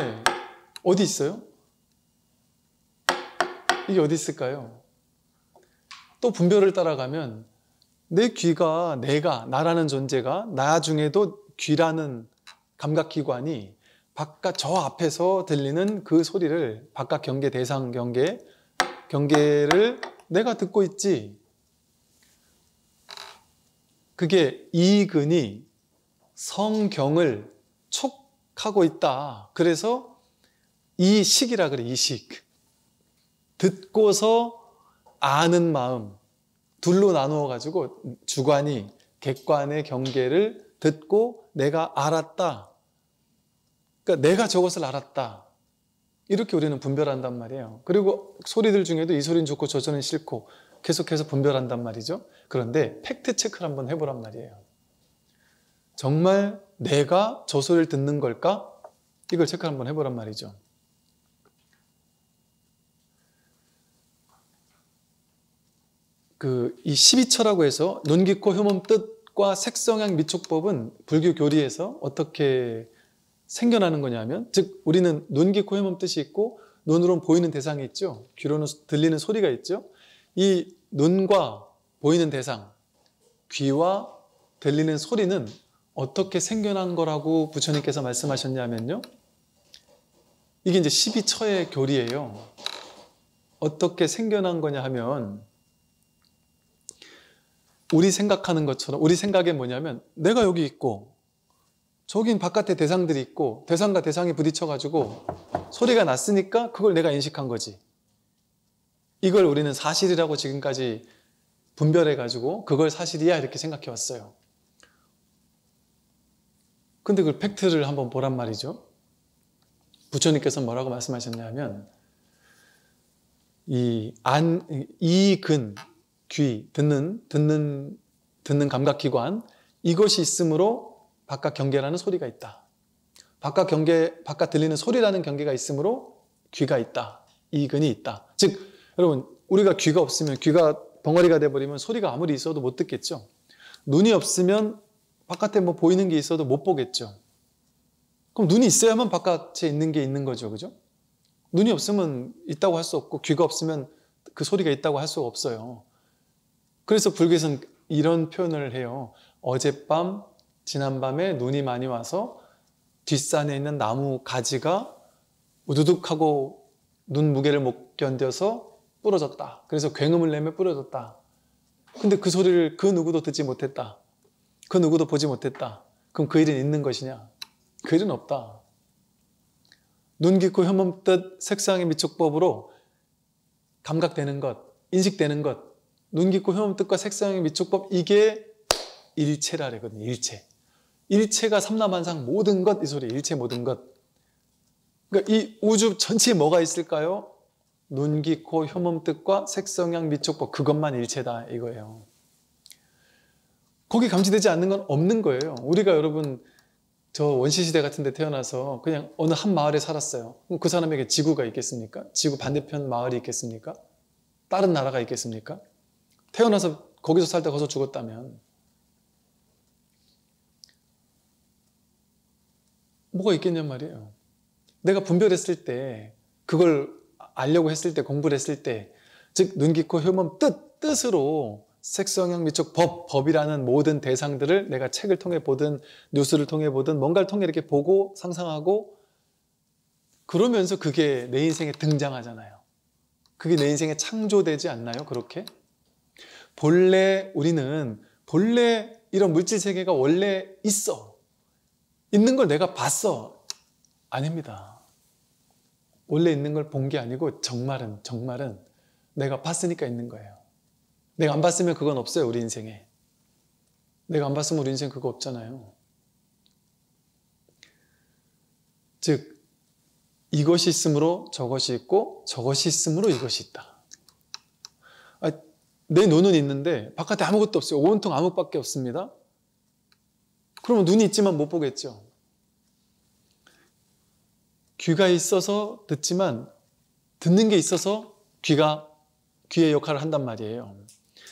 어디 있어요? 이게 어디 있을까요? 또 분별을 따라가면 내 귀가, 나라는 존재가, 나 중에도 귀라는 감각기관이 바깥 저 앞에서 들리는 그 소리를, 바깥 경계, 대상 경계를 내가 듣고 있지. 그게 이근이 성경을 촉하고 있다. 그래서 이식이라 그래. 이식. 듣고서 아는 마음. 둘로 나누어 가지고 주관이 객관의 경계를 듣고 내가 알았다. 그러니까 내가 저것을 알았다. 이렇게 우리는 분별한단 말이에요. 그리고 소리들 중에도 이 소리는 좋고 저 소리는 싫고 계속해서 분별한단 말이죠. 그런데 팩트 체크를 한번 해보란 말이에요. 정말 내가 저 소리를 듣는 걸까? 이걸 체크를 한번 해보란 말이죠. 이 12처라고 해서 눈, 귀, 코, 흉음, 뜻과 색성향, 미촉법은 불교 교리에서 어떻게 생겨나는 거냐면, 즉 우리는 눈, 귀, 코, 흉음, 뜻이 있고 눈으로는 보이는 대상이 있죠. 귀로는 들리는 소리가 있죠. 이 눈과 보이는 대상, 귀와 들리는 소리는 어떻게 생겨난 거라고 부처님께서 말씀하셨냐면요. 이게 이제 12처의 교리예요. 어떻게 생겨난 거냐 하면, 우리 생각하는 것처럼, 우리 생각에 뭐냐면 내가 여기 있고 저긴 바깥에 대상들이 있고 대상과 대상이 부딪혀가지고 소리가 났으니까 그걸 내가 인식한 거지. 이걸 우리는 사실이라고 지금까지 분별해가지고 그걸 사실이야 이렇게 생각해 왔어요. 근데 그 팩트를 한번 보란 말이죠. 부처님께서 뭐라고 말씀하셨냐면 이 근, 귀, 듣는 감각기관, 이것이 있으므로 바깥 경계라는 소리가 있다. 바깥 들리는 소리라는 경계가 있으므로 귀가 있다. 이근이 있다. 즉 여러분, 우리가 귀가 없으면, 귀가 벙어리가 돼버리면 소리가 아무리 있어도 못 듣겠죠. 눈이 없으면 바깥에 뭐 보이는 게 있어도 못 보겠죠. 그럼 눈이 있어야만 바깥에 있는 게 있는 거죠. 그죠? 눈이 없으면 있다고 할 수 없고, 귀가 없으면 그 소리가 있다고 할 수가 없어요. 그래서 불교에서는 이런 표현을 해요. 어젯밤, 지난밤에 눈이 많이 와서 뒷산에 있는 나무 가지가 우두둑하고 눈 무게를 못 견뎌서 부러졌다. 그래서 굉음을 내며 부러졌다. 근데 그 소리를 그 누구도 듣지 못했다. 그 누구도 보지 못했다. 그럼 그 일은 있는 것이냐? 그 일은 없다. 눈, 귀, 코, 혀몸, 뜻, 색상의 미촉법으로 감각되는 것, 인식되는 것, 눈, 귀, 코, 혀몸, 뜻과 색상의 미촉법, 이게 일체라 그러거든요. 일체. 일체가 삼라만상 모든 것, 이 소리, 일체 모든 것. 그러니까 이 우주 전체에 뭐가 있을까요? 눈, 귀, 코, 혀몸, 뜻과 색성향, 미촉법, 그것만 일체다 이거예요. 거기 감지되지 않는 건 없는 거예요. 우리가 여러분 저 원시시대 같은 데 태어나서 그냥 어느 한 마을에 살았어요. 그럼 그 사람에게 지구가 있겠습니까? 지구 반대편 마을이 있겠습니까? 다른 나라가 있겠습니까? 태어나서 거기서 살다 거기서 죽었다면 뭐가 있겠냔 말이에요. 내가 분별했을 때, 그걸 알려고 했을 때, 공부를 했을 때, 즉 눈, 귀, 코, 혀몸, 뜻으로 색성향, 미촉, 법이라는 모든 대상들을 내가 책을 통해 보든 뉴스를 통해 보든 뭔가를 통해 이렇게 보고 상상하고 그러면서 그게 내 인생에 등장하잖아요. 그게 내 인생에 창조되지 않나요? 그렇게? 우리는 본래 이런 물질 세계가 원래 있어. 있는 걸 내가 봤어. 아닙니다. 원래 있는 걸 본 게 아니고 정말은 내가 봤으니까 있는 거예요. 내가 안 봤으면 그건 없어요. 우리 인생에. 내가 안 봤으면 우리 인생 그거 없잖아요. 즉 이것이 있으므로 저것이 있고 저것이 있으므로 이것이 있다. 내 눈은 있는데 바깥에 아무것도 없어요. 온통 암흑밖에 없습니다. 그러면 눈이 있지만 못 보겠죠. 귀가 있어서 듣지만 듣는 게 있어서 귀의 역할을 한단 말이에요.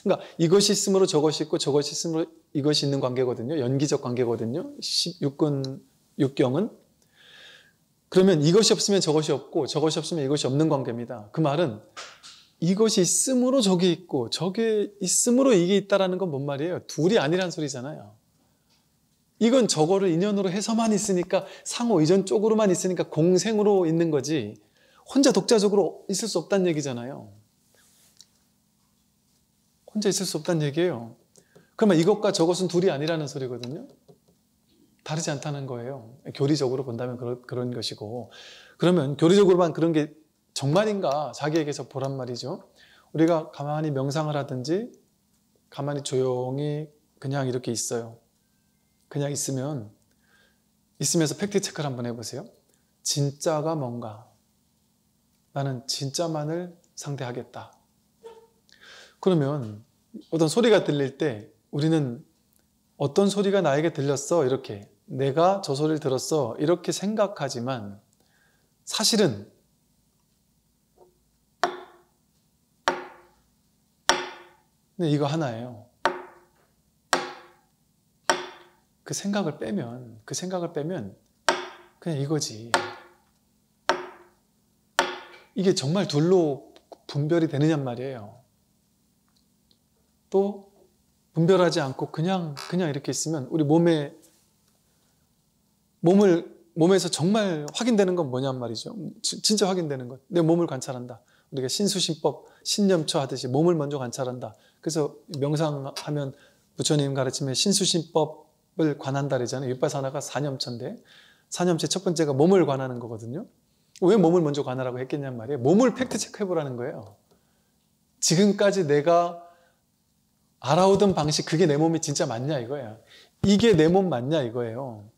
그러니까 이것이 있으므로 저것이 있고 저것이 있으므로 이것이 있는 관계거든요. 연기적 관계거든요. 육경은. 그러면 이것이 없으면 저것이 없고 저것이 없으면 이것이 없는 관계입니다. 그 말은 이것이 있으므로 저게 있고 저게 있으므로 이게 있다라는 건 뭔 말이에요? 둘이 아니란 소리잖아요. 이건 저거를 인연으로 해서만 있으니까 상호 이전 쪽으로만 있으니까 공생으로 있는 거지 혼자 독자적으로 있을 수 없다는 얘기잖아요. 혼자 있을 수 없다는 얘기예요. 그러면 이것과 저것은 둘이 아니라는 소리거든요. 다르지 않다는 거예요. 교리적으로 본다면 그런 것이고 그러면 교리적으로만 그런 게 정말인가 자기에게서 보란 말이죠. 우리가 가만히 명상을 하든지 가만히 조용히 그냥 이렇게 있어요. 그냥 있으면서 팩트 체크를 한번 해보세요. 진짜가 뭔가? 나는 진짜만을 상대하겠다. 그러면 어떤 소리가 들릴 때 우리는 어떤 소리가 나에게 들렸어? 이렇게 내가 저 소리를 들었어? 이렇게 생각하지만 사실은 이거 하나예요. 그 생각을 빼면 그냥 이거지. 이게 정말 둘로 분별이 되느냔 말이에요. 또 분별하지 않고 그냥 이렇게 있으면 우리 몸에서 정말 확인되는 건 뭐냔 말이죠. 진짜 확인되는 것. 내 몸을 관찰한다. 우리가 신수신법, 신념처 하듯이 몸을 먼저 관찰한다. 그래서 명상하면 부처님 가르침에 신수신법을 관한다 그러잖아요. 윗바사나가 사념처인데 사념체 첫 번째가 몸을 관하는 거거든요. 왜 몸을 먼저 관하라고 했겠냔 말이에요. 몸을 팩트 체크해보라는 거예요. 지금까지 내가 알아오던 방식 그게 내 몸이 진짜 맞냐 이거예요. 이게 내 몸 맞냐 이거예요.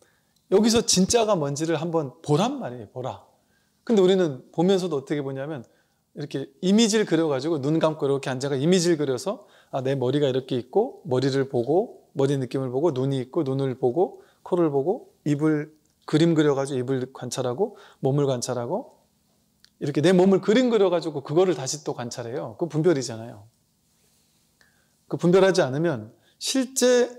여기서 진짜가 뭔지를 한번 보란 말이에요. 보라. 근데 우리는 보면서도 어떻게 보냐면 이렇게 이미지를 그려가지고 눈 감고 이렇게 앉아가 이미지를 그려서 내 머리가 이렇게 있고 머리를 보고 머리 느낌을 보고 눈이 있고 눈을 보고 코를 보고 입을 그림 그려가지고 입을 관찰하고 몸을 관찰하고 이렇게 내 몸을 그림 그려가지고 그거를 다시 또 관찰해요. 그거 분별이잖아요. 그 분별하지 않으면 실제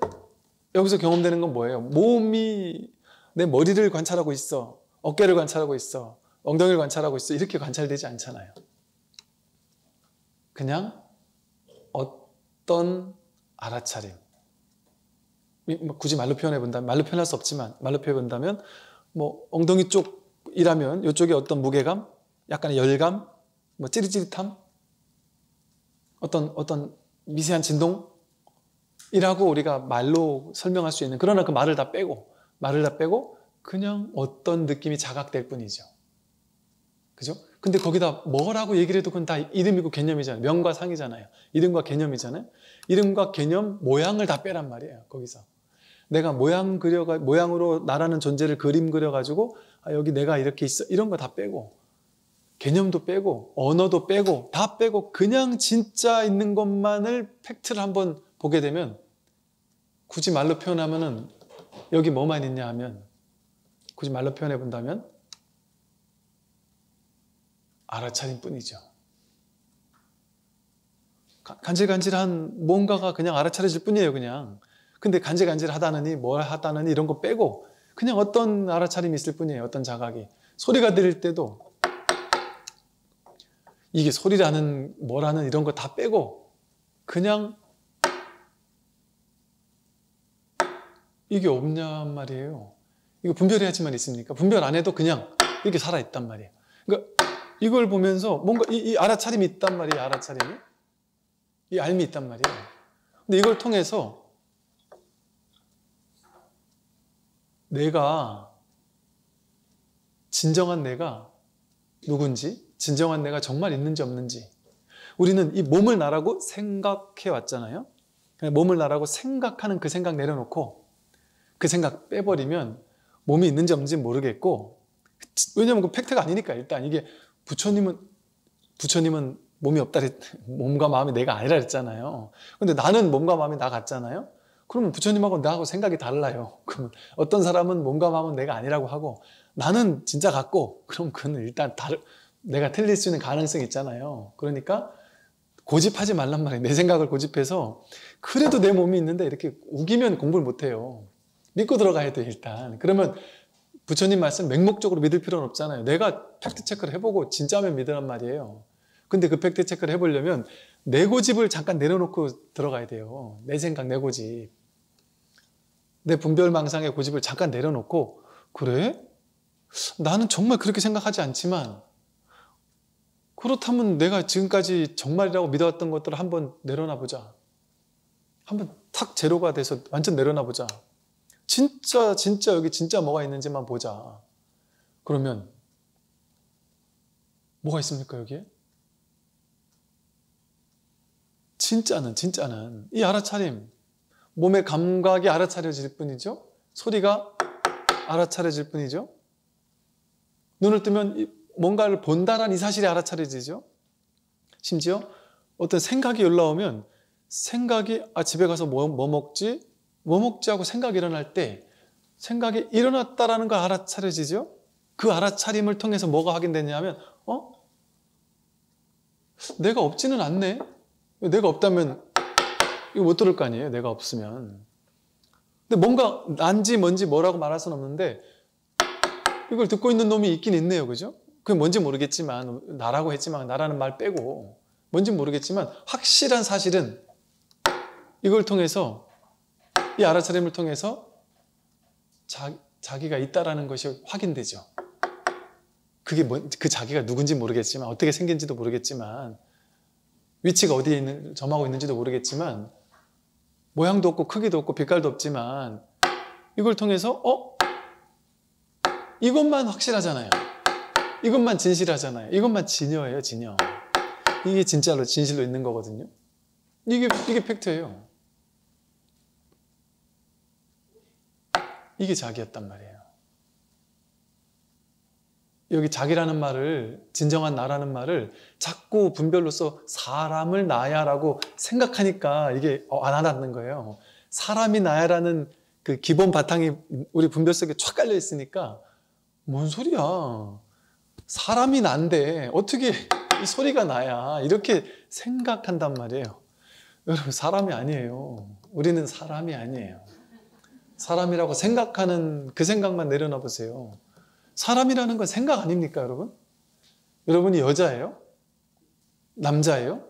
여기서 경험되는 건 뭐예요? 몸이 내 머리를 관찰하고 있어. 어깨를 관찰하고 있어. 엉덩이를 관찰하고 있어. 이렇게 관찰되지 않잖아요. 그냥 어떤 알아차림. 굳이 말로 표현해 본다면, 말로 표현할 수 없지만, 말로 표현해 본다면, 엉덩이 쪽이라면 이쪽에 어떤 무게감, 약간의 열감, 찌릿찌릿함, 어떤 미세한 진동이라고 우리가 말로 설명할 수 있는, 그러나 그 말을 다 빼고 그냥 어떤 느낌이 자각될 뿐이죠. 그죠? 근데 거기다 뭐라고 얘기를 해도 그건 다 이름이고 개념이잖아요. 명과 상이잖아요. 이름과 개념이잖아요. 이름과 개념, 모양을 다 빼란 말이에요. 거기서. 내가 모양으로 나라는 존재를 그림 그려가지고 여기 내가 이렇게 있어. 이런 거 다 빼고 개념도 빼고 언어도 빼고 다 빼고 그냥 진짜 있는 것만을 팩트를 한번 보게 되면 굳이 말로 표현하면은 여기 뭐만 있냐 하면 굳이 말로 표현해 본다면 알아차림 뿐이죠. 간질간질한 뭔가가 그냥 알아차려질 뿐이에요. 그냥. 근데 간질간질하다느니 뭘 하다느니 이런 거 빼고 그냥 어떤 알아차림이 있을 뿐이에요. 어떤 자각이. 소리가 들릴 때도 이게 소리라는 뭐라는 이런 거 다 빼고 그냥 이게 없냔 말이에요. 이거 분별해야지만 있습니까? 분별 안 해도 그냥 이렇게 살아있단 말이에요. 그러니까 이걸 보면서 뭔가 이 알아차림이 있단 말이에요. 알아차림이. 이 알미 있단 말이에요. 근데 이걸 통해서 진정한 내가 누군지, 진정한 내가 정말 있는지 없는지. 우리는 이 몸을 나라고 생각해 왔잖아요. 몸을 나라고 생각하는 그 생각 내려놓고 그 생각 빼버리면 몸이 있는지 없는지 모르겠고, 왜냐면 그 팩트가 아니니까. 일단 이게 부처님은 몸이 없다 몸과 마음이 내가 아니라 그랬잖아요. 근데 나는 몸과 마음이 나 같잖아요. 그러면 부처님하고 나하고 생각이 달라요. 그럼 어떤 사람은 몸과 마음은 내가 아니라고 하고 나는 진짜 같고, 그럼 그건 일단 내가 틀릴 수 있는 가능성이 있잖아요. 그러니까 고집하지 말란 말이에요. 내 생각을 고집해서 그래도 내 몸이 있는데 이렇게 우기면 공부를 못해요. 믿고 들어가야 돼 일단. 그러면 부처님 말씀 맹목적으로 믿을 필요는 없잖아요. 내가 팩트 체크를 해보고 진짜면 믿으란 말이에요. 근데 그 팩트 체크를 해보려면 내 고집을 잠깐 내려놓고 들어가야 돼요. 내 생각, 내 고집. 내 분별망상의 고집을 잠깐 내려놓고, 그래? 나는 정말 그렇게 생각하지 않지만 그렇다면 내가 지금까지 정말이라고 믿어왔던 것들을 한번 내려놔 보자. 한번 탁 제로가 돼서 완전 내려놔 보자. 진짜 여기 진짜 뭐가 있는지만 보자. 그러면 뭐가 있습니까 여기에? 진짜는 이 알아차림, 몸의 감각이 알아차려질 뿐이죠. 소리가 알아차려질 뿐이죠. 눈을 뜨면 뭔가를 본다라는 이 사실이 알아차려지죠. 심지어 어떤 생각이 올라오면 생각이 집에 가서 뭐 먹지 하고 생각이 일어날 때 생각이 일어났다라는 걸 알아차려지죠. 그 알아차림을 통해서 뭐가 확인되냐면 내가 없지는 않네. 내가 없다면 이거 못 들을 거 아니에요. 내가 없으면. 근데 뭔가 난지 뭔지 뭐라고 말할 수는 없는데 이걸 듣고 있는 놈이 있긴 있네요. 그죠? 그게 뭔지 모르겠지만 나라고 했지만 나라는 말 빼고 뭔지 모르겠지만 확실한 사실은 이걸 통해서 이 알아차림을 통해서 자기가 있다라는 것이 확인되죠. 그게 그 자기가 누군지 모르겠지만 어떻게 생긴지도 모르겠지만 위치가 어디에 점하고 있는지도 모르겠지만 모양도 없고 크기도 없고 빛깔도 없지만 이걸 통해서 이것만 확실하잖아요. 이것만 진실하잖아요. 이것만 진여예요. 진여. 이게 진짜로 진실로 있는 거거든요. 이게 팩트예요. 이게 자기였단 말이에요. 여기 자기라는 말을, 진정한 나라는 말을 자꾸 분별로서 사람을 나야라고 생각하니까 이게 안 와닿는 거예요. 사람이 나야라는 그 기본 바탕이 우리 분별 속에 쫙 깔려 있으니까 뭔 소리야. 사람이 난데 어떻게 이 소리가 나야. 이렇게 생각한단 말이에요. 여러분, 사람이 아니에요. 우리는 사람이 아니에요. 사람이라고 생각하는 그 생각만 내려놔 보세요. 사람이라는 건 생각 아닙니까, 여러분? 여러분이 여자예요? 남자예요?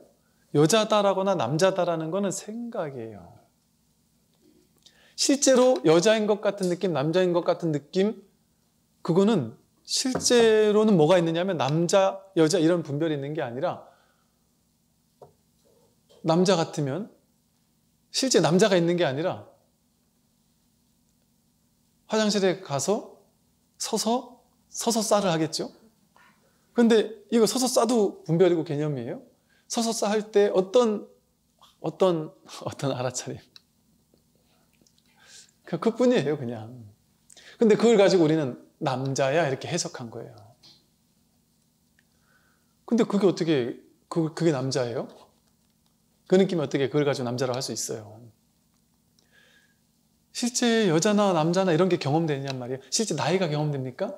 여자다라거나 남자다라는 거는 생각이에요. 실제로 여자인 것 같은 느낌, 남자인 것 같은 느낌, 그거는 실제로는 뭐가 있느냐면 남자, 여자 이런 분별이 있는 게 아니라 남자 같으면 실제 남자가 있는 게 아니라 화장실에 가서 서서 쌀을 하겠죠. 그런데 이거 서서 싸도 분별이고 개념이에요. 서서 싸 할 때 어떤 알아차림. 그뿐이에요, 그냥. 근데 그걸 가지고 우리는 남자야 이렇게 해석한 거예요. 근데 그게 어떻게 그게 남자예요? 그 느낌이 어떻게 그걸 가지고 남자라고 할 수 있어요? 실제 여자나 남자나 이런 게 경험되느냔 말이에요. 실제 나이가 경험됩니까?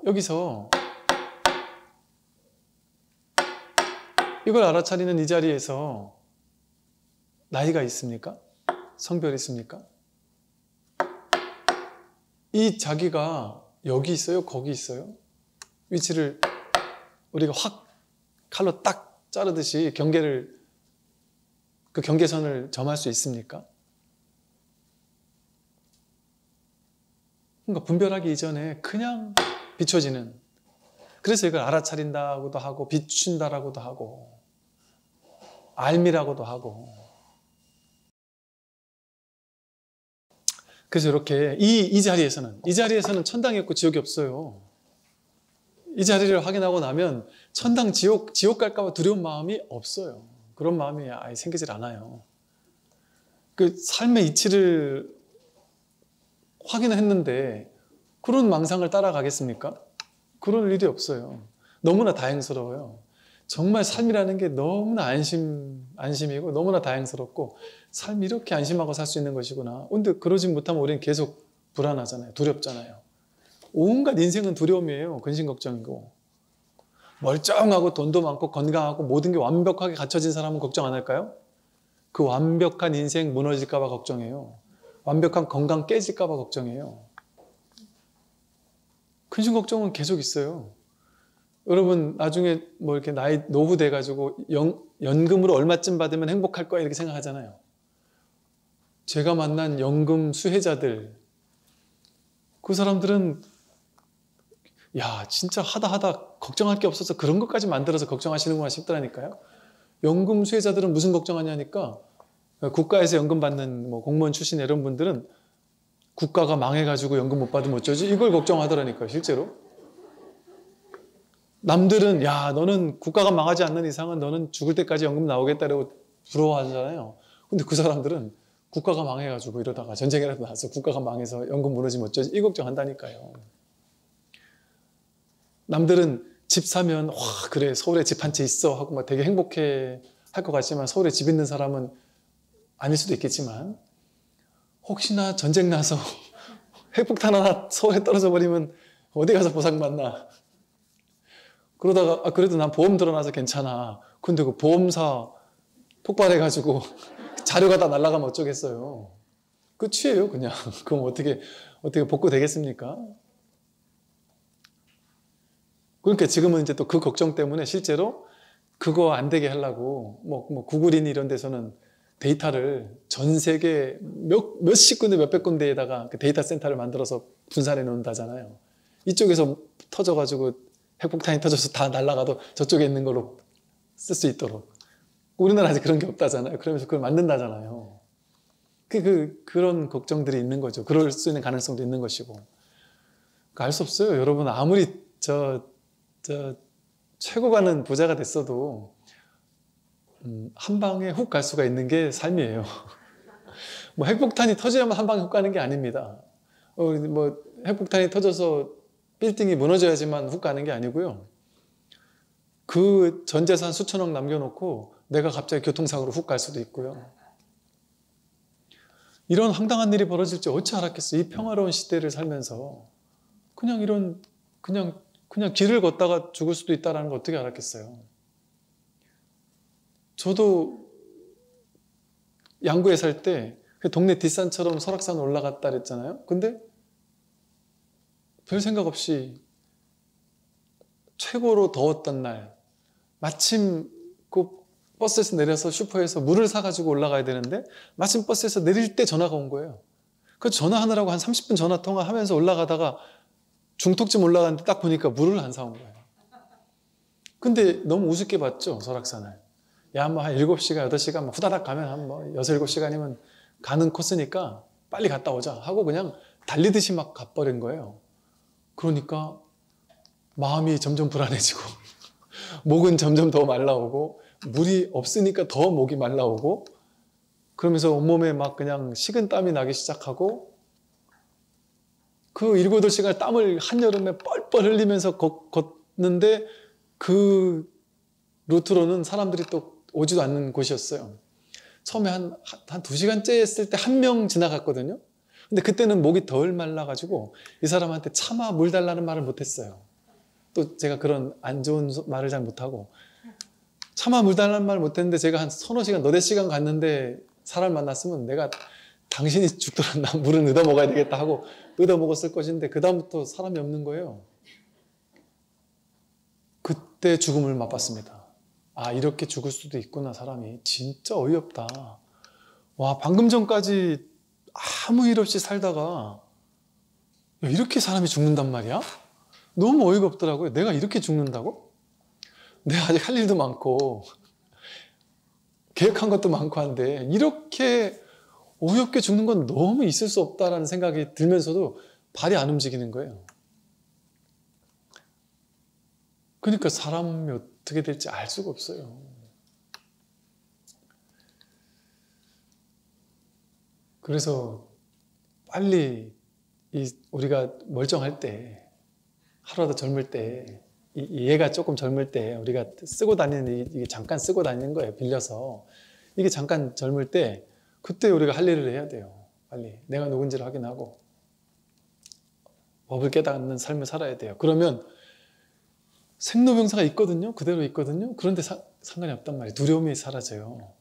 여기서 이걸 알아차리는 이 자리에서 나이가 있습니까? 성별이 있습니까? 이 자기가 여기 있어요? 거기 있어요? 위치를 우리가 확 칼로 딱 자르듯이 그 경계선을 점할 수 있습니까? 그러니까 분별하기 이전에 그냥 비춰지는, 그래서 이걸 알아차린다고도 하고 비춘다라고도 하고 알미라고도 하고, 그래서 이렇게 이 자리에서는 천당이 없고 지옥이 없어요. 이 자리를 확인하고 나면 천당, 지옥 갈까 봐 두려운 마음이 없어요. 그런 마음이 아예 생기질 않아요. 그 삶의 이치를 확인했는데 그런 망상을 따라가겠습니까? 그럴 일이 없어요. 너무나 다행스러워요. 정말 삶이라는 게 너무나 안심이고 너무나 다행스럽고, 삶이 이렇게 안심하고 살 수 있는 것이구나. 근데 그러지 못하면 우리는 계속 불안하잖아요. 두렵잖아요. 온갖 인생은 두려움이에요. 근심 걱정이고. 멀쩡하고 돈도 많고 건강하고 모든 게 완벽하게 갖춰진 사람은 걱정 안 할까요? 그 완벽한 인생 무너질까 봐 걱정해요. 완벽한 건강 깨질까 봐 걱정해요. 근심 걱정은 계속 있어요. 여러분 나중에 뭐 이렇게 나이 노후 돼가지고 연금으로 얼마쯤 받으면 행복할 거야 이렇게 생각하잖아요. 제가 만난 연금 수혜자들, 그 사람들은 야 진짜 하다 걱정할 게 없어서 그런 것까지 만들어서 걱정하시는구나 싶더라니까요. 연금 수혜자들은 무슨 걱정하냐니까, 국가에서 연금 받는 뭐 공무원 출신 이런 분들은 국가가 망해가지고 연금 못 받으면 어쩌지? 이걸 걱정하더라니까요, 실제로. 남들은 야 너는 국가가 망하지 않는 이상은 너는 죽을 때까지 연금 나오겠다라고 부러워하잖아요. 근데 그 사람들은 국가가 망해가지고 이러다가 전쟁이라도 나서 국가가 망해서 연금 무너지면 어쩌지? 이 걱정한다니까요. 남들은 집 사면 와 그래 서울에 집 한 채 있어 하고 막 되게 행복해 할 것 같지만, 서울에 집 있는 사람은 아닐 수도 있겠지만 혹시나 전쟁 나서 핵폭탄 하나 서울에 떨어져 버리면 어디 가서 보상받나. 그러다가 그래도 난 보험 들어놔서 괜찮아. 근데 그 보험사 폭발해가지고 자료가 다 날아가면 어쩌겠어요. 끝이에요 그냥. 그럼 어떻게 복구되겠습니까? 그러니까 지금은 이제 또 그 걱정 때문에 실제로 그거 안 되게 하려고 뭐 구글이니 이런 데서는 데이터를 전 세계 몇십 군데 몇백 군데에다가 그 데이터 센터를 만들어서 분산해 놓는다잖아요. 이쪽에서 터져가지고 핵폭탄이 터져서 다 날아가도 저쪽에 있는 걸로 쓸 수 있도록. 우리나라 아직 그런 게 없다잖아요. 그러면서 그걸 만든다잖아요. 그런 걱정들이 있는 거죠. 그럴 수 있는 가능성도 있는 것이고. 알 수 없어요. 여러분 아무리 최고 가는 부자가 됐어도 한 방에 훅 갈 수가 있는 게 삶이에요. 뭐 핵폭탄이 터져야만 한 방에 훅 가는 게 아닙니다. 뭐 핵폭탄이 터져서 빌딩이 무너져야지만 훅 가는 게 아니고요. 그 전 재산 수천억 남겨놓고 내가 갑자기 교통사고로 훅 갈 수도 있고요. 이런 황당한 일이 벌어질지 어찌 알았겠어요. 이 평화로운 시대를 살면서 그냥 길을 걷다가 죽을 수도 있다는 걸 어떻게 알았겠어요. 저도 양구에 살 때 동네 뒷산처럼 설악산 올라갔다 그랬잖아요. 근데 별 생각 없이 최고로 더웠던 날 마침 그 버스에서 내려서 슈퍼에서 물을 사가지고 올라가야 되는데 마침 버스에서 내릴 때 전화가 온 거예요. 그 전화하느라고 한 30분 전화 통화하면서 올라가다가 중턱쯤 올라갔는데 딱 보니까 물을 안 사온 거예요. 근데 너무 우습게 봤죠, 설악산을. 야, 뭐 한 7시간, 8시간 뭐 후다닥 가면 한 뭐 6, 7시간이면 가는 코스니까 빨리 갔다 오자 하고 그냥 달리듯이 막 가버린 거예요. 그러니까 마음이 점점 불안해지고 목은 점점 더 말라오고 물이 없으니까 더 목이 말라오고 그러면서 온몸에 막 그냥 식은땀이 나기 시작하고 그 7, 8시간 땀을 한여름에 뻘뻘 흘리면서 걷는데 그 루트로는 사람들이 또 오지도 않는 곳이었어요. 처음에 한 2시간째 했을 때 한 명 지나갔거든요. 근데 그때는 목이 덜 말라가지고 이 사람한테 차마 물 달라는 말을 못했어요. 또 제가 그런 안 좋은 말을 잘 못하고 차마 물 달라는 말을 못했는데 제가 한 서너 시간, 너댓 시간 갔는데 사람을 만났으면 내가 당신이 죽더라도 난 물은 얻어 먹어야 되겠다 하고 얻어 먹었을 것인데 그 다음부터 사람이 없는 거예요. 그때 죽음을 맛봤습니다. 아, 이렇게 죽을 수도 있구나. 사람이 진짜 어이없다. 와, 방금 전까지 아무 일 없이 살다가 야, 이렇게 사람이 죽는단 말이야? 너무 어이가 없더라고요. 내가 이렇게 죽는다고? 내가 아직 할 일도 많고 계획한 것도 많고 한데 이렇게 어이없게 죽는 건 너무 있을 수 없다라는 생각이 들면서도 발이 안 움직이는 거예요. 그러니까 사람이 어떻게 될지 알 수가 없어요. 그래서 빨리 우리가 멀쩡할 때, 하루라도 젊을 때, 얘가 조금 젊을 때 우리가 쓰고 다니는 이게 잠깐 쓰고 다니는 거예요. 빌려서. 이게 잠깐 젊을 때 그때 우리가 할 일을 해야 돼요. 빨리 내가 누군지를 확인하고 법을 깨닫는 삶을 살아야 돼요. 그러면 생로병사가 있거든요. 그대로 있거든요. 그런데 상관이 없단 말이에요. 두려움이 사라져요.